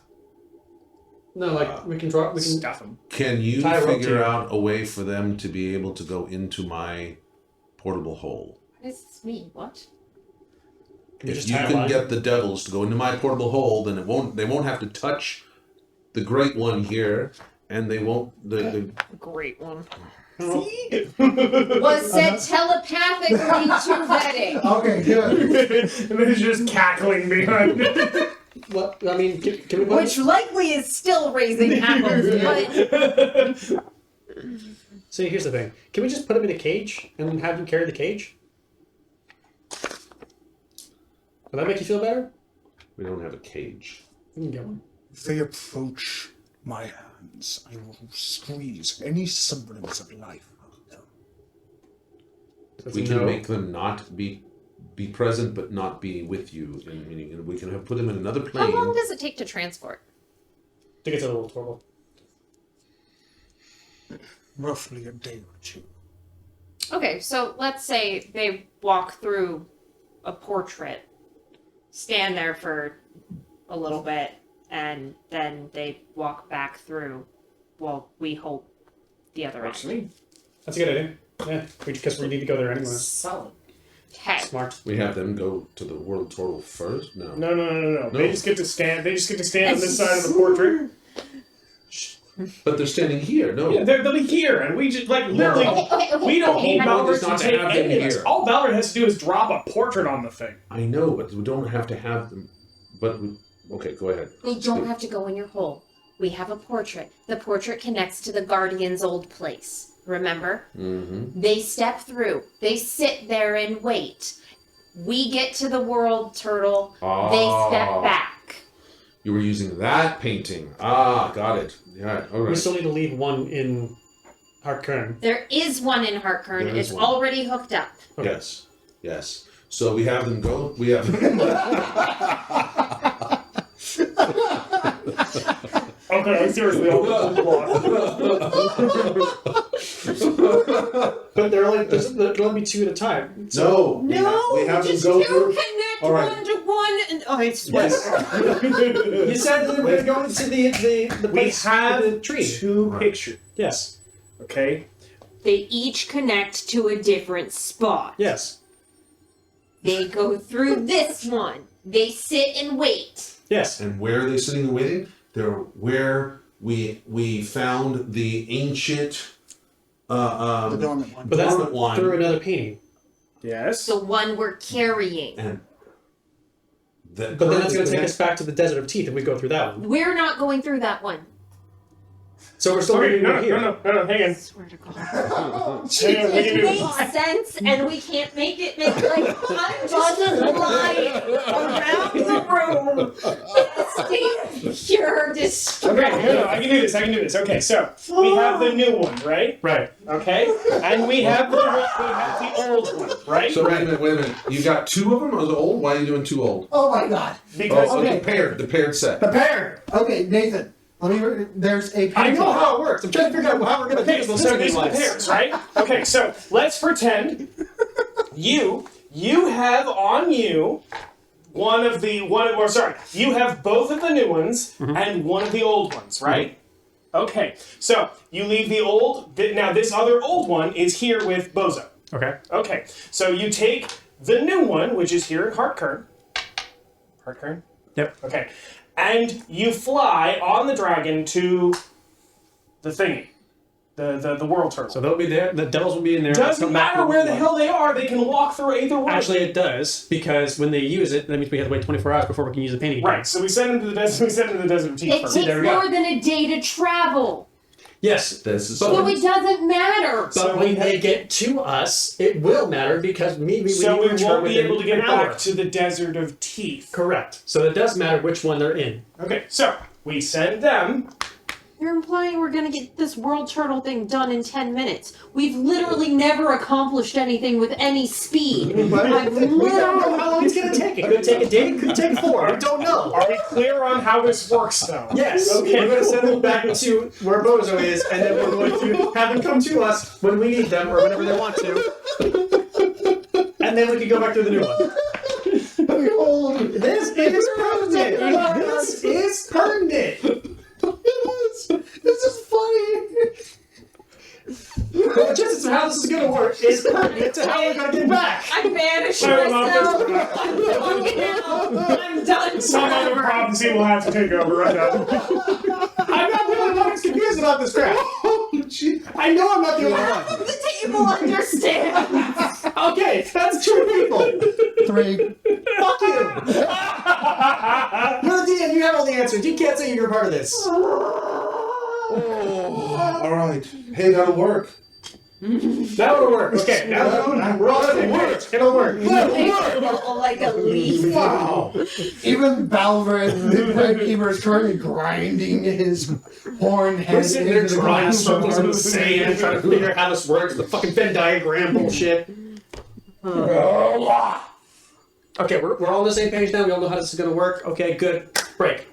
No, like we can draw. We can. Stuff him. Can you Tie a rope to figure you. out a way for them to be able to go into my portable hole? This me, what? Can If just you tie a can line? get the devils to go into my portable hole, then they won't have to touch the great one here, and they won't the Great one. See? Was said telepathically to vetting. Okay, good. and then he's just cackling behind it. What? I mean, can we put Which likely is still raising hackles, but See, here's the thing. Can we just put him in a cage and have him carry the cage? Will that make you feel better? We don't have a cage. You can get one. If they approach my hands, I will squeeze any semblance of life out of them. We can make them not be present, but not be with you. Meaning, we can put them in another plane. How long does it take to transport? To get to the little turtle. Roughly a day or two. Okay, so let's say they walk through a portrait, stand there for a little bit, and then they walk back through while we hold the other Works for end. me. That's a good idea. Yeah, because we need to go there anyway. Solid. Okay. Smart. We have them go to the world turtle first. No. No. They just get to stand. They just get to stand on this side of the portrait. But they're standing here. No. Yeah, they'll be here, and we just literally. Okay. We don't need whole point Valor is to not to take have them any of this. here. All Valor has to do is drop a portrait on the thing. I know, but we don't have to have them. But okay, go ahead. They don't have to go in your hole. We have a portrait. The portrait connects to the Guardian's old place. Remember? Mm-hmm. They step through. They sit there and wait. We get to the world turtle. They step back. You were using that painting. Ah, got it. Yeah, all We right. still need to leave one in Hartkern. There is one in Hartkern. There is It's one. already hooked up. Okay. Yes. So we have them go. We have. Okay, seriously, I'll put the block. But there'll only be two at a time. No. We have them go through. connect All right. one to one. And I swear. You said that we were going to the We place have with the tree. two pictures. Yes. Okay. They each connect to a different spot. Yes. They go through this one. They sit and wait. Yes. And where are they sitting and waiting? They're where we found the ancient The dormant one. But that's dormant one. through another painting. Yes. The one we're carrying. And But then that's going to take us back to the Desert of Teeth if we go through that one. We're not going through that one. So we're still Okay, waiting here. no, hang on. I swear to God. Hang on, It makes sense, and we can't make it make like I'm just flying around the room in a state of pure distress. Okay, no, I can do this. Okay, so we have the new one, right? Right. Okay, and we have the old one, right? So wait a minute. You got two of them? Or the old? Why are you doing two old? Oh my god. Because The paired set. The pair! Okay, Nathan. There's a I know painting. how it works. I'm trying to figure out how we're going to do okay, this. so these are the pairs, right? Okay, so let's pretend you have on you you have both of the new ones and one of the old ones, right? Okay, so you leave the old. Now this other old one is here with Bozo. Okay. Okay, so you take the new one, which is here at Hartkern. Hartkern? Yep. Okay. And you fly on the dragon to the thingy. The world turtle. So they'll be there. The devils will be in there. Doesn't Come back matter with where the one. hell they are, they can walk through either one. Actually, it does, because when they use it, that means we have to wait 24 hours before we can use the painting. Right, so we send them to the desert. We send them to the desert of Teeth It first. takes there we go. more than a day to travel, Yes. This is so it doesn't matter. But when they get to us, it will matter because maybe we So need we to return won't be within able to get an hour. back to the desert of Teeth. Correct. So it does matter which one they're in. Okay, so we send them. You're implying we're gonna get this world turtle thing done in 10 minutes. We've literally never accomplished anything with any speed. I've We don't know literally... how long it's going to take. It could take a day, it could take 4. We don't know. Are we clear on how this works, though? Yes. Okay. We're going to send them back to where Bozo is, and then we're going to have them come to us when we need them or whenever they want to. And then we can go back to the new one. Behold, This is permanent. This is permanent. this is funny. The chances of how this is going to work is permanent to how we're going to get back. I banished I don't know if myself. I'm walking out. I'm done Some other forever. prophecy will have to take over right now. I'm not the only one who's confused about this crap. I know I'm not the only one. The table understands. Okay, that's 2 people. 3. Fuck you. You're the DM, you have all the answers. You can't say you're part of this. all right. Hey, that'll work. That'll work. Okay, we're all in work. It'll work. Like a leaf. Wow! Even Balvin, the Brightkeeper, is currently grinding his horn head We're sitting there into the drawing ground. circles in the sand, trying to figure out how this works. The fucking Venn diagram bullshit. Okay, we're all on the same page now. We all know how this is gonna work. Okay, good. Break.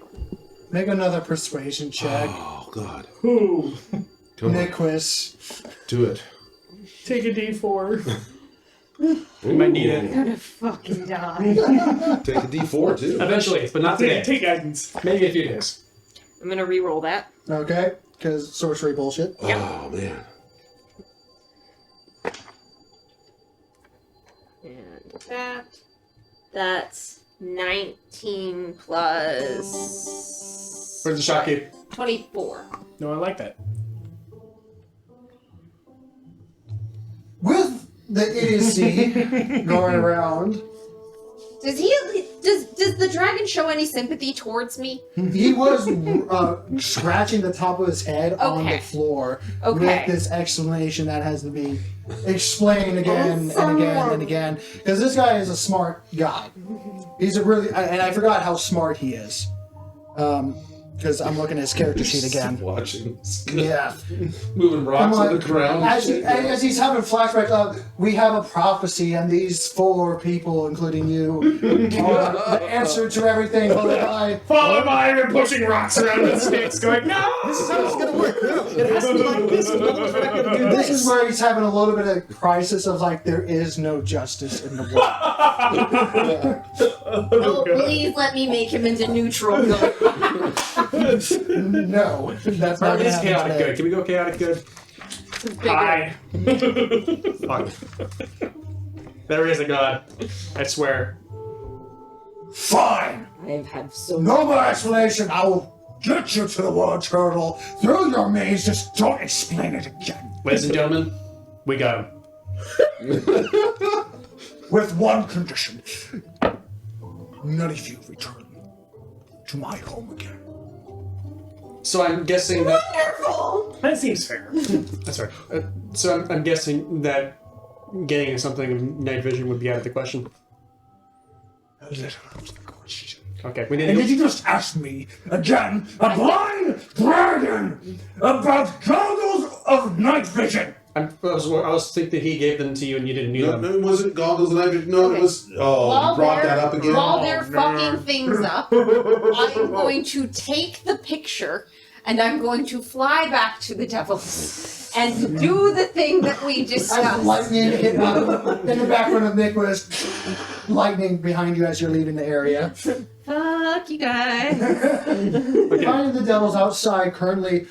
Make another persuasion check. Oh God. Who? Come on. Nicholas. Do it. Take a D4. We might need I'm it gonna fucking die. Take a D4 too. eventually, but not today. Take guidance. Maybe in a few days. I'm gonna re-roll that. Okay, because sorcery bullshit. Oh man. And that's 19 plus Where's the shot keep? 24. No, I like that. With the idiocy going around, Does the dragon show any sympathy towards me? he was scratching the top of his head on the Okay. floor Okay. with this explanation that has to be explained again and again and again. Because this guy is a smart guy. He's a really, and I forgot how smart he is. Because I'm looking at his character sheet again. Watching. Yeah. Moving rocks Come on on. the ground. As he's having flashbacks of, we have a prophecy, and these 4 people, including you, are the answer to everything. Followed by him pushing rocks around with sticks, going, no! This is how it's gonna work. It has to be like this. No one's not gonna do This is where he's having a little bit of crisis of like, there is no justice in the world. Oh, please let me make him into neutral good. No, that's Or not it is going to chaotic happen good. today. Can we go chaotic good? Hi. Fuck. There is a god. I swear. Fine. I've had so No more explanation. I will get you to the water turtle through your maze. Just don't explain it again. Ladies and gentlemen, we got him. With one condition. None of you return to my home again. So I'm guessing that. wonderful. That seems fair. That's right. So I'm guessing that getting something of night vision would be out of the question. A little of the question. Okay, we need And to. did you just ask me again, a blind dragon, about goggles of night vision? I was thinking he gave them to you and you didn't need No, them. no, it wasn't goggles and I. No, Okay. it was. Oh, you brought that up again. While they're Oh, fucking things up, I'm going to take the picture and I'm going to fly back to the devils and do the thing that we As discussed. lightning hit in the background of Nicholas, lightning behind you as you're leaving the area. Fuck you guys. Finding the devils outside, currently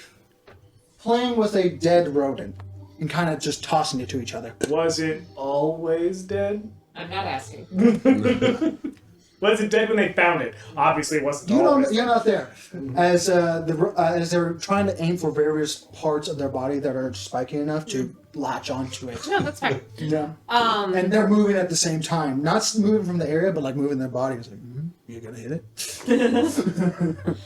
playing with a dead rodent and kind of just tossing it to each other. Was it always dead? I'm not asking. Was it dead when they found it? Obviously, it wasn't You always. don't. You're not there. As as they're trying to aim for various parts of their body that are spiky enough to latch onto it. No, that's fine. Yeah. Um, And they're moving at the same time, not moving from the area, but like moving their bodies. Like, you're gonna hit it.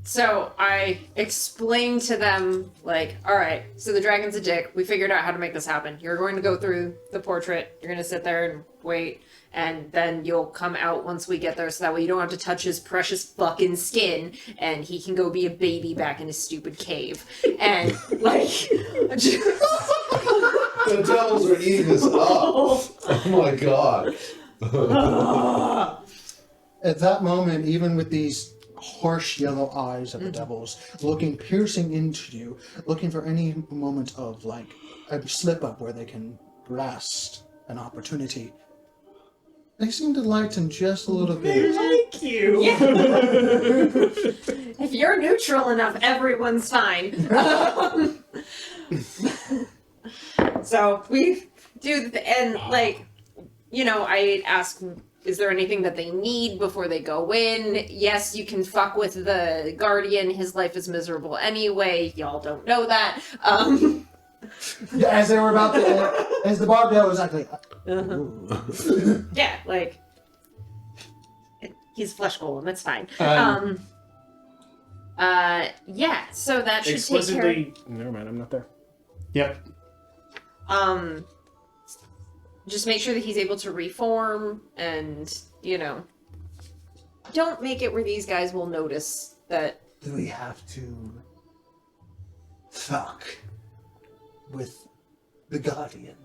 So I explained to them, like, all right, so the dragon's a dick. We figured out how to make this happen. You're going to go through the portrait. You're going to sit there and wait. And then you'll come out once we get there so that way you don't have to touch his precious fucking skin. And he can go be a baby back in his stupid cave. And, like... The devils are eating this up. Oh my god. At that moment, even with these harsh yellow eyes of the devils looking piercing into you, looking for any moment of like a slip up where they can grasp an opportunity, they seem to lighten just a little bit. Like you. If you're neutral enough, everyone's fine. So we do, and like, you know, I ask, is there anything that they need before they go in? Yes, you can fuck with the guardian. His life is miserable anyway. Y'all don't know that. As they were about to, as the barbell was actually, Yeah, like, he's flesh golem. It's fine. Yeah. So that should take care. Explicitly. Never mind, I'm not there. Yep. Just make sure that he's able to reform and, don't make it where these guys will notice that. Do we have to fuck with the Guardian?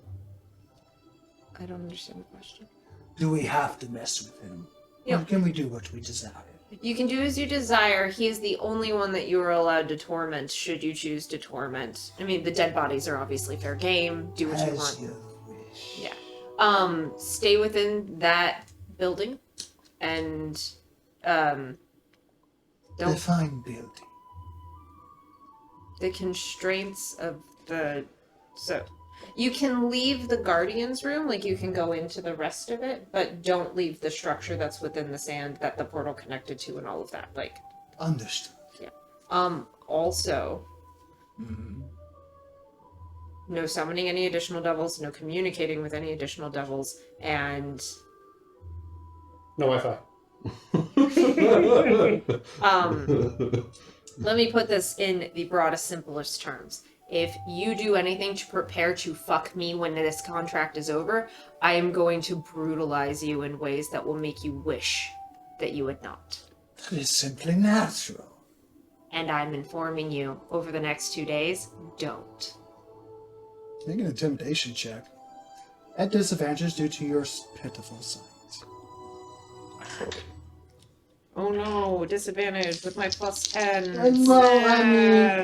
I don't understand the question. Do we have to mess with him? Yeah. Or can we do what we desire? You can do as you desire. He is the only one that you are allowed to torment, should you choose to torment. I mean, the dead bodies are obviously fair game. Do what you want. As you wish. Yeah. Stay within that building, and don't. Define beauty. The constraints of the. So, you can leave the Guardian's room, like you can go into the rest of it, but don't leave the structure that's within the sand that the portal connected to and all of that. Like, Understood. also, no summoning any additional devils, no communicating with any additional devils, and No Wi-Fi. let me put this in the broadest, simplest terms. If you do anything to prepare to fuck me when this contract is over, I am going to brutalize you in ways that will make you wish that you had not. That is simply natural. And I'm informing you, over the next 2 days, don't. Make an intimidation check. At disadvantage due to your pitiful sight. Oh no, disadvantage with my plus 10.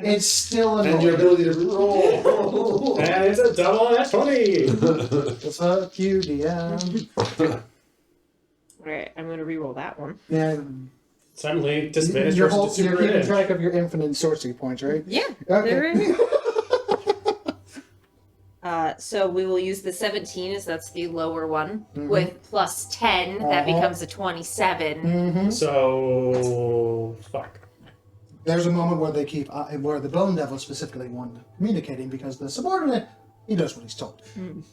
It's still And your annoying. ability to roll. And it's a double on that 20! Fuck you, DM. Alright, I'm gonna reroll that one. And Suddenly, disadvantage you're versus keeping super track of your infinite sorcery points, right? Yeah, Okay. there it is. So we will use the 17 as that's the lower one. With plus 10, that becomes a 27. So, fuck. There's a moment where they keep, where the Bone Devil specifically one communicating because the subordinate, he does what he's told. And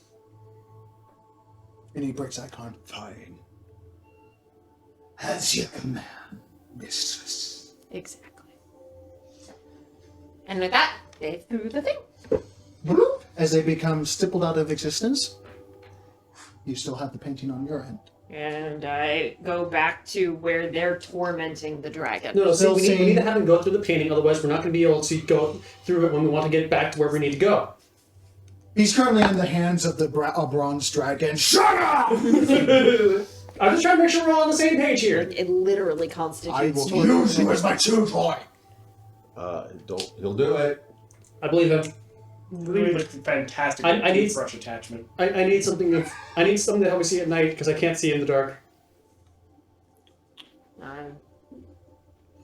he breaks eye contact. Fine. As you command, mistress. Exactly. And with that, they threw the thing. As they become stippled out of existence, you still have the painting on your end. And I go back to where they're tormenting the dragon. No, see, Still we need seeing- to have him go through the painting, otherwise we're not going to be able to go through it when we want to get back to where we need to go. He's currently in the hands of the bronze dragon. Shut up! I'm just trying to make sure we're all on the same page here. It literally I constitutes will use you as my tool boy. He'll do it. I believe him. Really fantastic I need- toothbrush attachment. I need something to help me see at night because I can't see in the dark.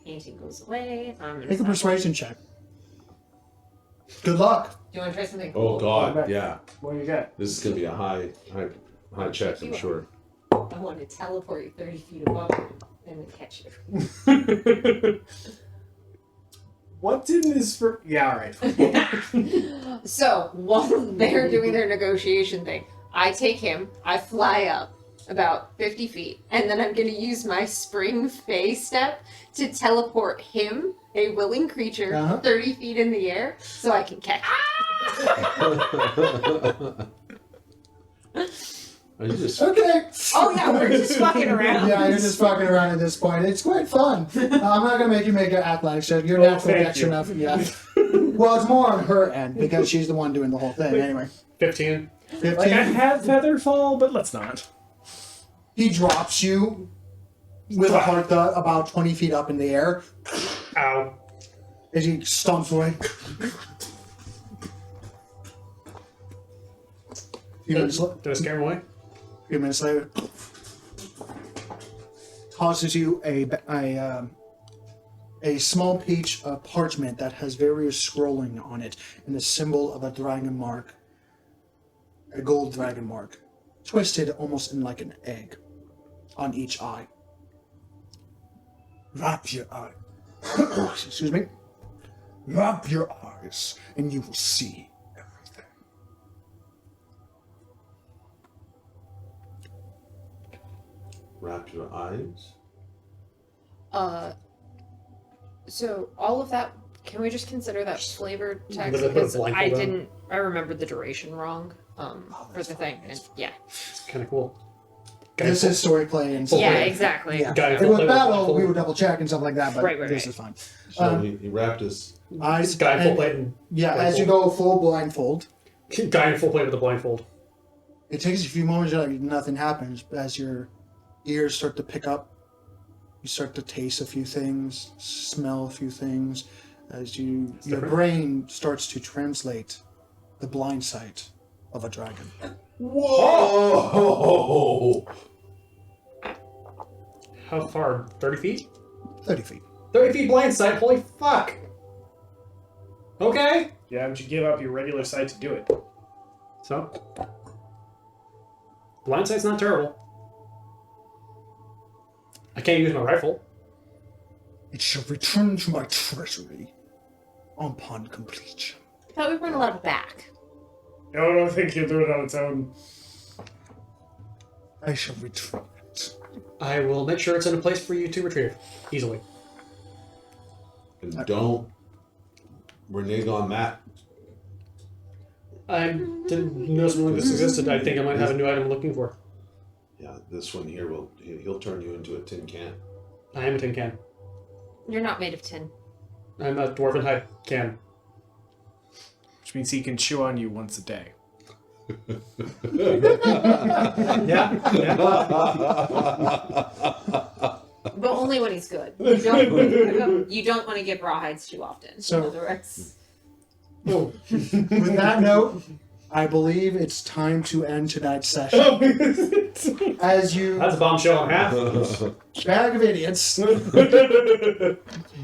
Painting goes away. Make a persuasion check. Good luck. Do you want to try something? Oh God, yeah. What do you got? This is gonna be a high check, I'm sure. I want to teleport you 30 feet above and then catch you. What's in this for? Yeah, all right. So while they're doing their negotiation thing, I take him, I fly up about 50 feet, and then I'm going to use my spring fey step to teleport him, a willing creature, 30 feet in the air, so I can catch him. Are you just Okay. Oh yeah, we're just fucking around. Yeah, you're just fucking around at this point. It's quite fun. I'm not gonna make you make an athletics check. You're natural thank dex you. enough. Yeah. Well, it's more on her end because she's the one doing the whole thing. Anyway, 15. 15. Like I have feather fall, but let's not. He drops you with a hard thud about 20 feet up in the air Ow. as he stomps away. Did I scare him away? A few minutes later, tosses you a small piece of parchment that has various scrolling on it and the symbol of a dragon mark, a gold dragon mark, twisted almost in like an egg on each eye. Wrap your eye. Excuse me. Wrap your eyes and you will see everything. wrap your eyes? So all of that Can we just consider that flavored text? Does it put a Because blindfold on? I remembered the duration wrong for the thing. And, yeah. It's kind of cool. This is story play and Full stuff. Yeah, play. exactly. Yeah. Guy If full it was play with battle, blindfold. we would double check and stuff like that, but Right, this right. is fine. So he wrapped his. Eyes, Guy full and- plate and Yeah, as you go full blindfold, guy in full plate with a blindfold. it takes a few moments, like nothing happens. But as your ears start to pick up, you start to taste a few things, smell a few things, as your different. brain starts to translate the blind sight of a dragon. Whoa! How far? 30 feet? 30 feet. 30 feet blind sight, holy fuck! Okay. Yeah, but you give up your regular sight to do it. So, blind sight's not terrible. I can't use my rifle. It shall return to my treasury upon completion. I thought we weren't allowed it back. No, I don't think he'll do it on its own. I shall retrieve it. I will make sure it's in a place for you to retrieve easily. And don't renege on Matt. I didn't know something like this existed. I think I might have a new item I'm looking for. Yeah, this one here he'll turn you into a tin can. I am a tin can. You're not made of tin. I'm a dwarven hide can. Which means he can chew on you once a day. Yeah. But only when he's good. You don't want to give rawhides too often. So- in other words. Oh, With that note, I believe it's time to end tonight's session. As you, that's a bombshell and a half. bag of idiots,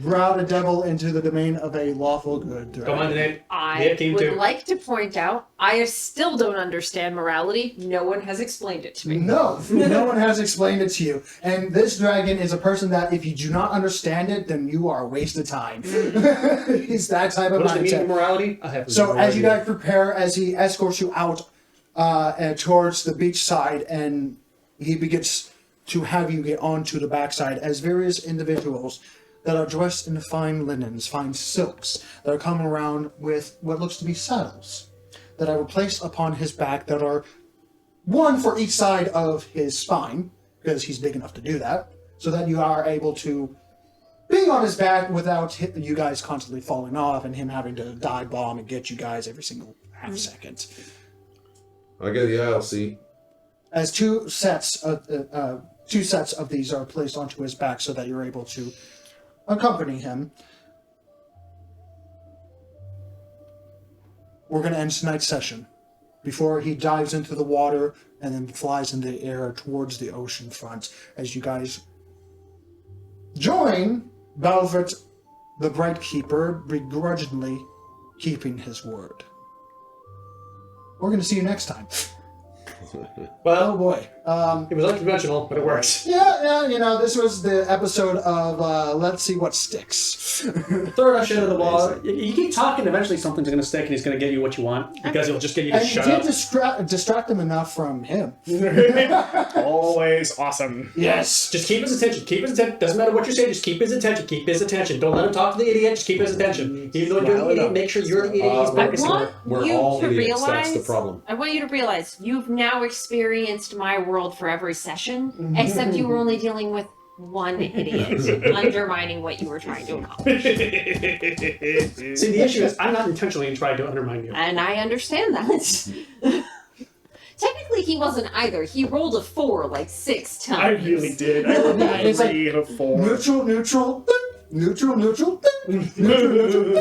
brought a devil into the domain of a lawful good. Come on, Nate. I Yeah, team would two. like to point out, I still don't understand morality. No one has explained it to me. No, no one has explained it to you. And this dragon is a person that if you do not understand it, then you are a waste of time. He's that type of What does it mean mindset. to morality? I have So no as you idea. guys prepare, as he escorts you out and towards the beach side, and he begins to have you get onto the backside as various individuals that are dressed in fine linens, fine silks, that are coming around with what looks to be saddles that are placed upon his back that are one for each side of his spine, because he's big enough to do that, so that you are able to be on his back without you guys constantly falling off and him having to dive bomb and get you guys every single half second. I get the ILC. As two sets of these are placed onto his back so that you're able to accompany him. We're going to end tonight's session before he dives into the water and then flies in the air towards the ocean front as you guys join Balvet the Brightkeeper, begrudgingly keeping his word. We're going to see you next time. Oh Well, boy. it was unconventional, but it works. Yeah, this was the episode of Let's See What Sticks. Throw that shit at the wall. You keep talking, eventually something's going to stick and he's going to get you what you want because he'll just get you to And you shut did up. distract him enough from him. Always awesome. Yes. Just keep his attention. Keep his attention. Doesn't matter what you say. Just keep his attention. Keep his attention. Don't let him talk to the idiot. Just keep his attention. Even though you're the idiot, make sure you're the idiot he's I focusing on. want We're you all to idiots. realize. That's the problem. I want you to realize you've now experienced my world for every session, except you were only dealing with one idiot undermining what you were trying to accomplish. See, the issue is I'm not intentionally trying to undermine you. And I understand that. Technically, he wasn't either. He rolled a 4 like 6 times. I really did. I rolled Yeah, it's a like 3 and a 4. Neutral, neutral, neutral, neutral, neutral,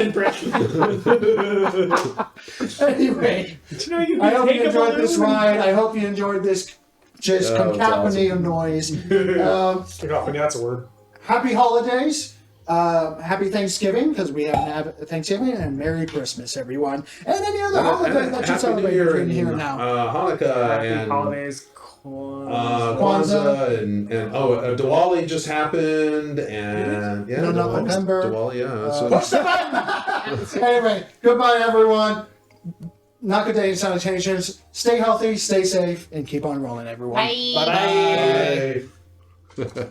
Impression. Anyway, You know, you I can hope take you a enjoyed this balloon. ride. I hope you enjoyed this just Yeah, that was concatenating of noise. That's a word. Happy holidays. Happy Thanksgiving, because we haven't had Thanksgiving, and Merry Christmas, everyone. And any other holiday that you Happy celebrate New Year between and, here and now. Hanukkah Happy and holidays, Kwanzaa and Diwali just happened and yeah, No, not Diwali- November. Diwali, yeah. Push the button! Anyway, goodbye, everyone. Nakaday salutations. Stay healthy, stay safe, and keep on rolling, everyone. Bye. Bye. Bye.